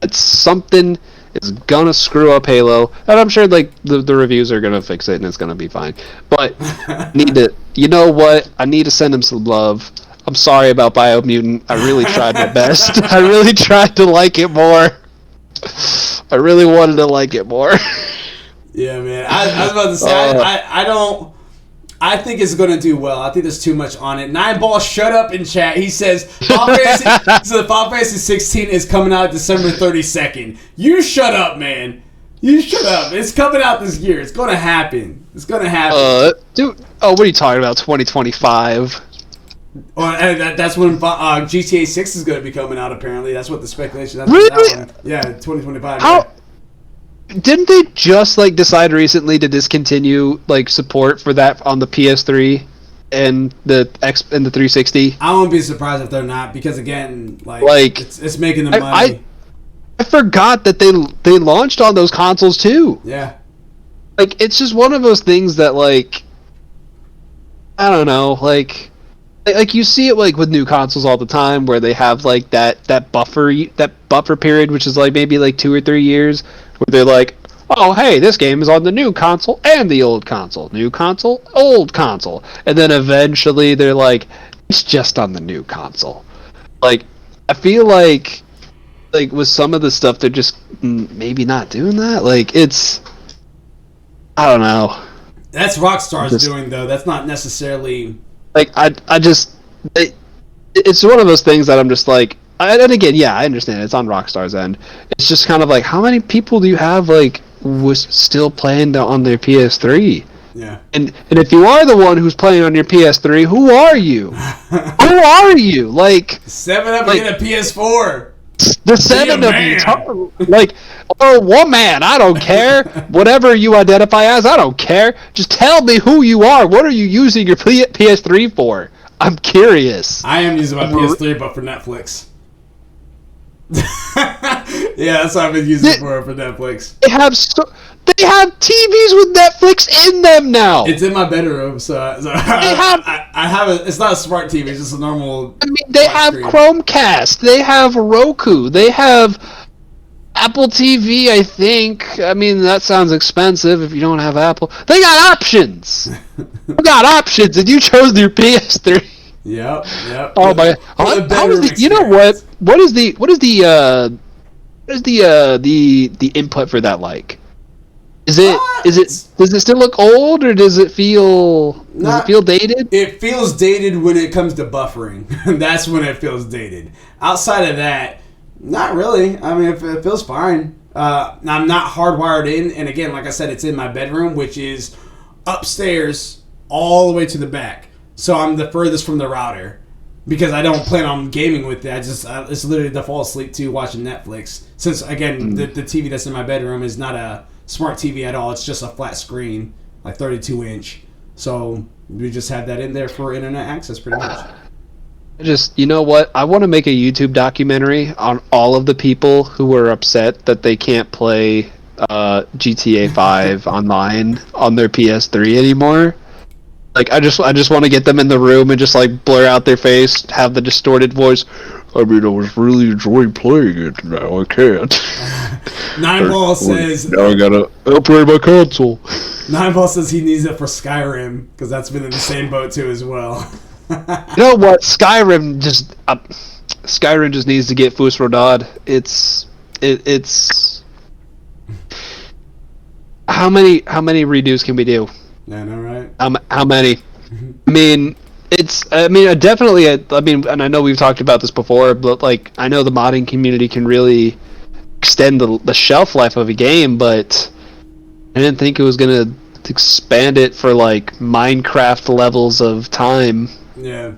Speaker 2: that something is gonna screw up Halo, and I'm sure the reviews are gonna fix it and it's gonna be fine. But you know what? I need to send him some love. I'm sorry about Biomutant. I really tried my best. I really tried to like it more. I really wanted to like it more.
Speaker 1: Yeah, man. I was about to say I don't. I think it's going to do well. I think there's too much on it. 9Ball, shut up in chat. He says Final Fantasy 16 is coming out December 32nd. You shut up, man. You shut up. It's coming out this year. It's going to happen. It's going to happen.
Speaker 2: Dude. Oh, what are you talking about? 2025.
Speaker 1: That's when GTA 6 is going to be coming out, apparently. That's what the speculation is.
Speaker 2: Really?
Speaker 1: Yeah, 2025.
Speaker 2: How?
Speaker 1: Yeah.
Speaker 2: Didn't they just decide recently to discontinue support for that on the PS3 and the 360?
Speaker 1: I won't be surprised if they're not, because again, it's making the money.
Speaker 2: I forgot that they launched on those consoles too.
Speaker 1: Yeah.
Speaker 2: It's just one of those things that I don't know, like you see it with new consoles all the time where they have that buffer period, which is maybe 2 or 3 years, where they're like, oh hey, this game is on the new console and the old console, new console, old console, and then eventually they're like, it's just on the new console. I feel like with some of the stuff they're just maybe not doing that. It's, I don't know.
Speaker 1: That's Rockstar's doing though. That's not necessarily.
Speaker 2: It's one of those things that I'm just and again, yeah, I understand it's on Rockstar's end. It's just kind of how many people do you have was still playing on their PS3?
Speaker 1: Yeah.
Speaker 2: And if you are the one who's playing on your PS3, who are you? Who are you?
Speaker 1: 7up and get a PS4.
Speaker 2: The 7 of you, or woman, I don't care. Whatever you identify as, I don't care. Just tell me who you are. What are you using your PS3 for? I'm curious.
Speaker 1: I am using my PS3, but for Netflix. Yeah, that's what I've been using for Netflix.
Speaker 2: They have TVs with Netflix in them now.
Speaker 1: It's in my bedroom, so I have a. It's not a smart TV. It's just a normal.
Speaker 2: I mean, they have screen. Chromecast. They have Roku. They have Apple TV. I think. I mean, that sounds expensive if you don't have Apple. They got options. They got options, and you chose your PS3.
Speaker 1: Yep.
Speaker 2: Oh my! How is the? You know what? What is the input for that like? Does it still look old, or does it feel dated?
Speaker 1: It feels dated when it comes to buffering. That's when it feels dated. Outside of that, not really. I mean, it feels fine. I'm not hardwired in, and again, like I said, it's in my bedroom, which is upstairs all the way to the back. So I'm the furthest from the router because I don't plan on gaming with it. It's literally to fall asleep to watching Netflix. Since again, the TV that's in my bedroom is not a smart TV at all. It's just a flat screen, 32-inch. So we just have that in there for internet access, pretty much.
Speaker 2: You know what? I want to make a YouTube documentary on all of the people who were upset that they can't play GTA 5 online on their PS3 anymore. I just want to get them in the room and just blur out their face, have the distorted voice. I mean, I was really enjoying playing it. Now I can't.
Speaker 1: 9Ball says...
Speaker 2: Now I gotta upgrade my console.
Speaker 1: 9Ball says he needs it for Skyrim, because that's been in the same boat too as well.
Speaker 2: You know what? Skyrim just needs to get Fus Rodad. It's... How many redos can we do?
Speaker 1: I know, right?
Speaker 2: How many? I mean, definitely. And I know we've talked about this before, but I know the modding community can really extend the shelf life of a game, but I didn't think it was gonna expand it for Minecraft levels of time.
Speaker 1: Yeah.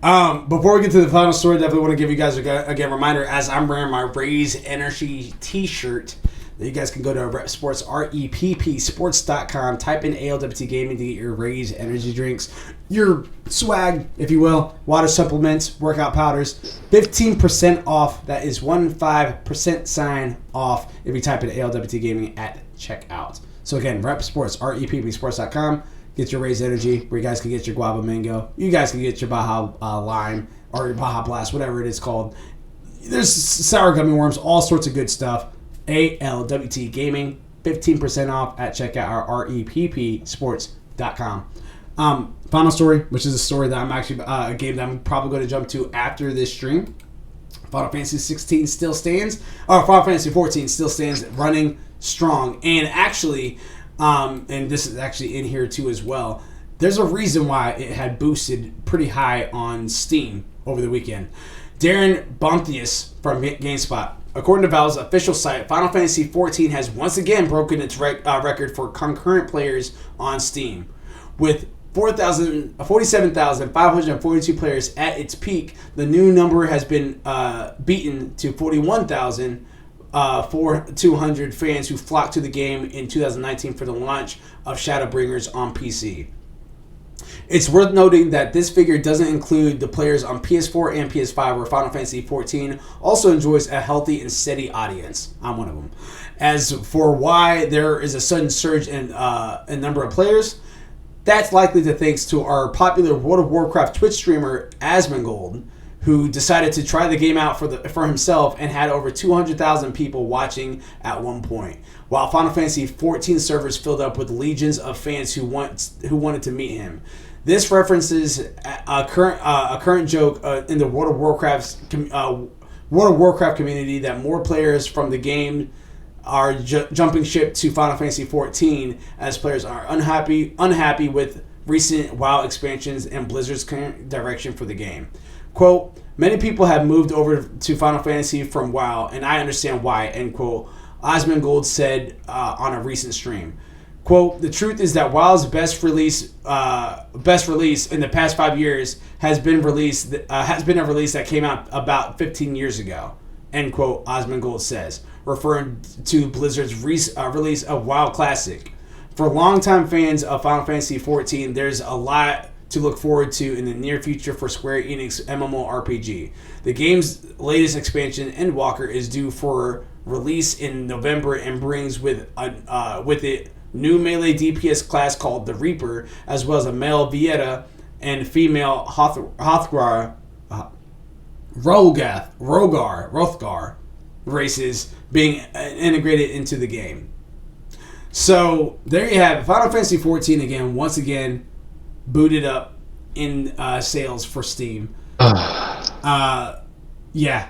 Speaker 1: Before we get to the final story, definitely want to give you guys a reminder, as I'm wearing my Raise Energy t-shirt, that you guys can go to Rep Sports, REPP Sports.com, type in ALWT Gaming to get your Raise Energy drinks, your swag, if you will, water supplements, workout powders, 15% off. That is 15% sign off if you type in ALWT Gaming at checkout. So again, Rep Sports, REPP Sports.com. Get your Raise Energy, where you guys can get your guava mango. You guys can get your Baja lime or your Baja Blast, whatever it is called. There's sour gummy worms, all sorts of good stuff. ALWT Gaming, 15% off at checkout, our REPPsports.com. Final story, which is a story that I'm actually a game that I'm probably going to jump to after this stream. Final Fantasy 16 still stands, or Final Fantasy 14 still stands running strong. And actually, and this is actually in here too as well. There's a reason why it had boosted pretty high on Steam over the weekend. Darren Bontius from GameSpot. According to Valve's official site, Final Fantasy XIV has once again broken its record for concurrent players on Steam. With 47,542 players at its peak, the new number has been beaten to 41,200 fans who flocked to the game in 2019 for the launch of Shadowbringers on PC. It's worth noting that this figure doesn't include the players on PS4 and PS5, where Final Fantasy XIV also enjoys a healthy and steady audience. I'm one of them. As for why there is a sudden surge in number of players, that's likely to thanks to our popular World of Warcraft Twitch streamer Asmongold, who decided to try the game out for himself and had over 200,000 people watching at one point, while Final Fantasy XIV servers filled up with legions of fans who wanted to meet him. This references a current joke in the World of Warcraft community that more players from the game are jumping ship to Final Fantasy XIV as players are unhappy with recent WoW expansions and Blizzard's current direction for the game. Quote, many people have moved over to Final Fantasy from WoW, and I understand why, end quote, Asmongold said on a recent stream. Quote, the truth is that WoW's best release in the past 5 years has been a release that came out about 15 years ago, end quote, Asmongold says, referring to Blizzard's release of WoW Classic. For longtime fans of Final Fantasy XIV, there's a lot to look forward to in the near future for Square Enix MMORPG. The game's latest expansion, Endwalker, is due for release in November and brings with it new melee DPS class called the Reaper, as well as a male Vieta and female Hrothgar races being integrated into the game. So there you have it. Final Fantasy XIV again, once again, booted up in sales for Steam. Yeah,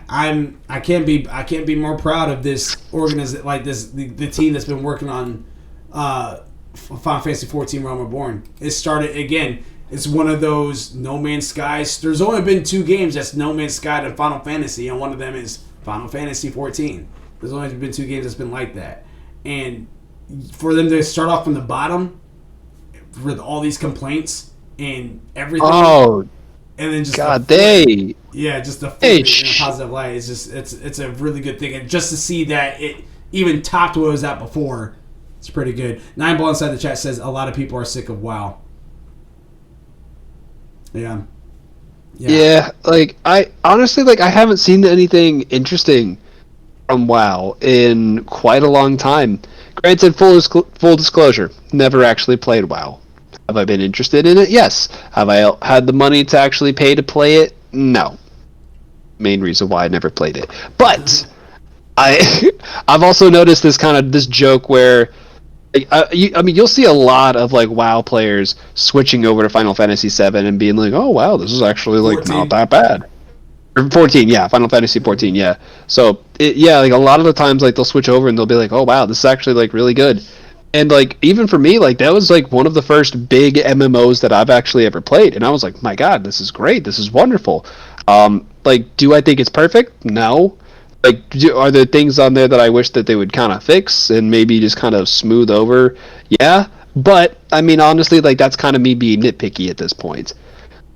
Speaker 1: I can't be more proud of this the team that's been working on Final Fantasy XIV Realm Reborn. It started again. It's one of those No Man's Skies. There's only been 2 games that's No Man's Sky to Final Fantasy, and one of them is Final Fantasy XIV. There's only been 2 games that's been like that, and for them to start off from the bottom with all these complaints and everything, and then just just to flip it in a positive light. It's a really good thing, and just to see that it even topped what it was at before. It's pretty good. 9ball inside the chat says a lot of people are sick of WoW. Yeah.
Speaker 2: Like I honestly I haven't seen anything interesting from WoW in quite a long time. Granted, full disclosure, never actually played WoW. Have I been interested in it? Yes. Have I had the money to actually pay to play it? No. Main reason why I never played it. But I've also noticed this joke where you'll see a lot of WoW players switching over to Final Fantasy VII and being like, "Oh wow, this is actually 14. Not that bad." Or 14, yeah, Final Fantasy 14, yeah. So a lot of the times they'll switch over and they'll be like, "Oh wow, this is actually really good." And even for me, that was one of the first big MMOs that I've actually ever played, and I was like, "My God, this is great! This is wonderful." Do I think it's perfect? No. Are there things on there that I wish that they would kind of fix and maybe just kind of smooth over? Yeah, but I mean, honestly, that's kind of me being nitpicky at this point.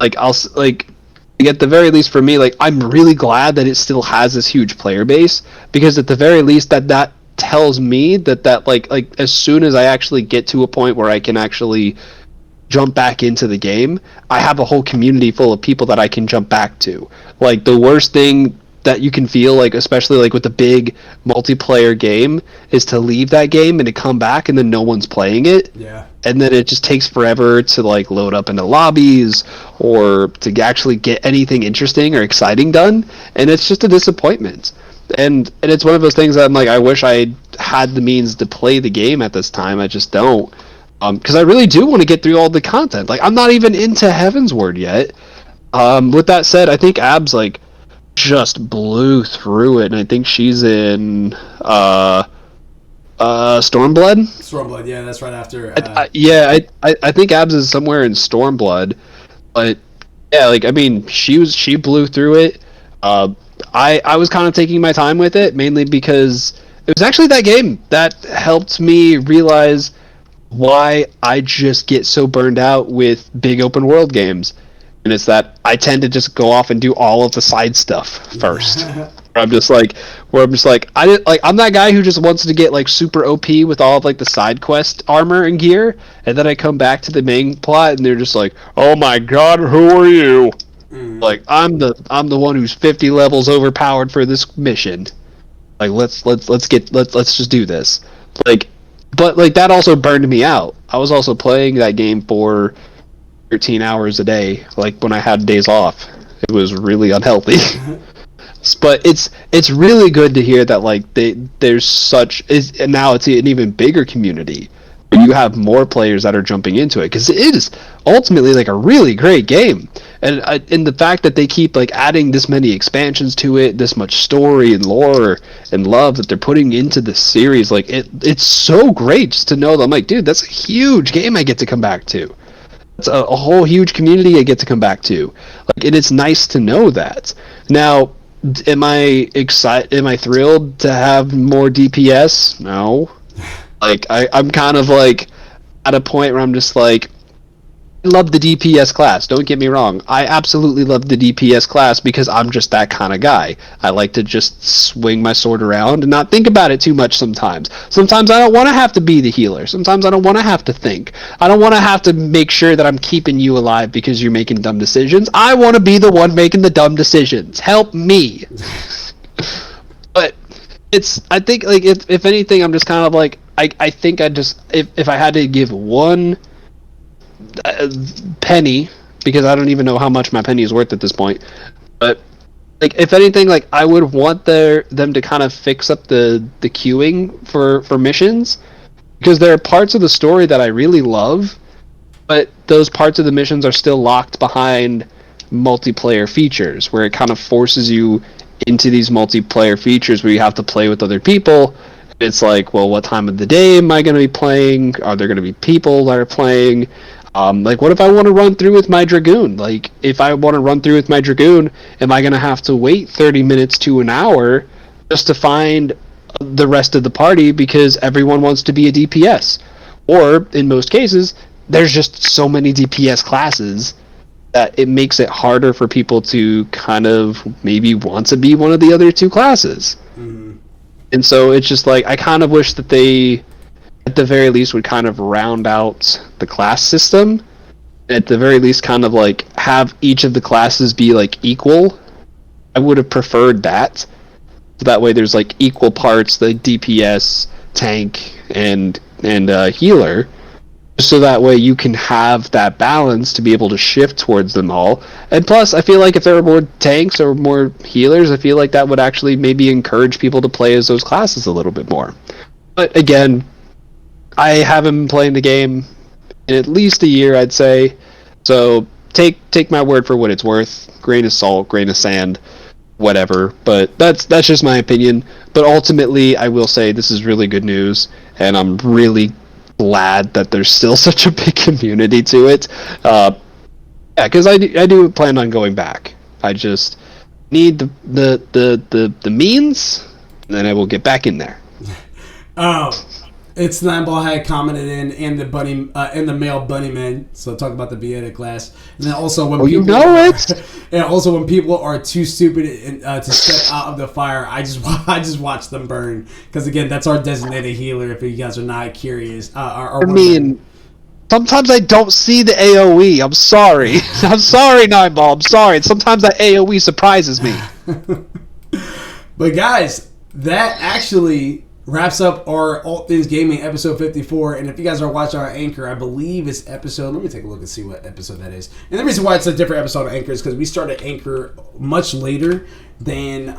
Speaker 2: At the very least for me, I'm really glad that it still has this huge player base, because at the very least that tells me that as soon as I actually get to a point where I can actually jump back into the game, I have a whole community full of people that I can jump back to. The worst thing that you can feel, especially with a big multiplayer game, is to leave that game and to come back and then no one's playing it.
Speaker 1: Yeah.
Speaker 2: And then it just takes forever to load up into lobbies or to actually get anything interesting or exciting done, and it's just a disappointment. And it's one of those things that I'm I wish I had the means to play the game at this time. I just don't. Because I really do want to get through all the content. I'm not even into Heavensward yet. With that said, I think Abs just blew through it, and I think she's in Stormblood.
Speaker 1: Stormblood, yeah, that's right after.
Speaker 2: I think Abs is somewhere in Stormblood, but yeah, like I mean, she blew through it. I was kind of taking my time with it, mainly because it was actually that game that helped me realize why I just get so burned out with big open world games. And it's that I tend to just go off and do all of the side stuff first. I'm just like, I'm that guy who just wants to get like super OP with all of like the side quest armor and gear, and then I come back to the main plot and they're just like, oh my god, who are you? Like I'm the one who's 50 levels overpowered for this mission. Like let's just do this. Like, but like that also burned me out. I was also playing that game for 13 hours a day, like when I had days off. It was really unhealthy. But it's really good to hear that like there's such and now it's an even bigger community where you have more players that are jumping into it, because it is ultimately like a really great game. And the fact that they keep like adding this many expansions to it, this much story and lore and love that they're putting into the series, like it's so great just to know that I'm like, dude, that's a huge game I get to come back to. It's a whole huge community I get to come back to. Like, and it's nice to know that. Now, am I excited? Am I thrilled to have more DPS? No. Like, I'm kind of like at a point where I'm just like, I love the DPS class. Don't get me wrong. I absolutely love the DPS class because I'm just that kind of guy. I like to just swing my sword around and not think about it too much sometimes. Sometimes I don't want to have to be the healer. Sometimes I don't want to have to think. I don't want to have to make sure that I'm keeping you alive because you're making dumb decisions. I want to be the one making the dumb decisions. Help me. But I think, like, if anything, I'm just kind of like, I think I just, if I had to give one penny, because I don't even know how much my penny is worth at this point, but like if anything, like I would want them to kind of fix up the queuing for missions, because there are parts of the story that I really love, but those parts of the missions are still locked behind multiplayer features where it kind of forces you into these multiplayer features where you have to play with other people. It's like, well, what time of the day am I going to be playing? Are there going to be people that are playing? Like, what if I want to run through with my Dragoon? Like, if I want to run through with my Dragoon, am I going to have to wait 30 minutes to an hour just to find the rest of the party because everyone wants to be a DPS? Or, in most cases, there's just so many DPS classes that it makes it harder for people to kind of maybe want to be one of the other two classes. Mm-hmm. And so it's just like, I kind of wish that they, at the very least, would kind of round out the class system. At the very least, kind of like have each of the classes be like equal. I would have preferred that. So that way there's like equal parts, the DPS, tank, and healer. So that way you can have that balance to be able to shift towards them all. And plus, I feel like if there were more tanks or more healers, I feel like that would actually maybe encourage people to play as those classes a little bit more. But again, I haven't been playing the game in at least a year, I'd say. So take my word for what it's worth. Grain of salt, grain of sand, whatever. But that's just my opinion. But ultimately, I will say this is really good news, and I'm really glad that there's still such a big community to it. Yeah, because I do plan on going back. I just need the means, and then I will get back in there.
Speaker 1: Oh. It's Nineball had commented in and the bunny and the male bunny men. So talk about the Beata class, and then also when and also when people are too stupid to step out of the fire, I just watch them burn, because again, that's our designated healer. If you guys are not curious,
Speaker 2: sometimes I don't see the AOE. I'm sorry. I'm sorry, Nineball. I'm sorry. Sometimes that AOE surprises me.
Speaker 1: But guys, that actually wraps up our ALWT Things Gaming episode 54. And if you guys are watching our Anchor, I believe it's episode, let me take a look and see what episode that is. And the reason why it's a different episode of Anchor is because we started Anchor much later than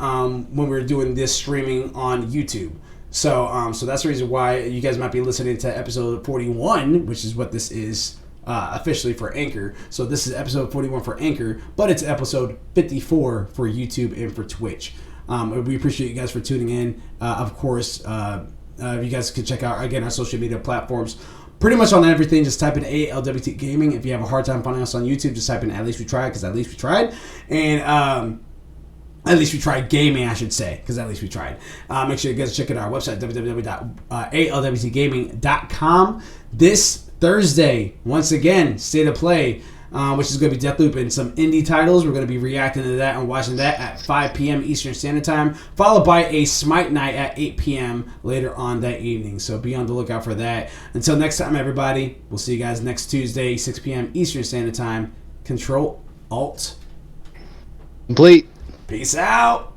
Speaker 1: when we were doing this streaming on YouTube. So that's the reason why you guys might be listening to episode 41, which is what this is officially for Anchor. So this is episode 41 for Anchor, but it's episode 54 for YouTube and for Twitch. We appreciate you guys for tuning in. Of course, You guys can check out, again, our social media platforms. Pretty much on everything, just type in ALWT Gaming. If you have a hard time finding us on YouTube, just type in At Least We Tried, because at least we tried. And at least we tried gaming, I should say, because at least we tried. Make sure you guys check out our website, www.alwtgaming.com. This Thursday, once again, State of Play, which is going to be Deathloop and some indie titles. We're going to be reacting to that and watching that at 5 p.m. Eastern Standard Time, followed by a Smite Night at 8 p.m. later on that evening. So be on the lookout for that. Until next time, everybody, we'll see you guys next Tuesday, 6 p.m. Eastern Standard Time. Control, Alt,
Speaker 2: Complete.
Speaker 1: Peace out.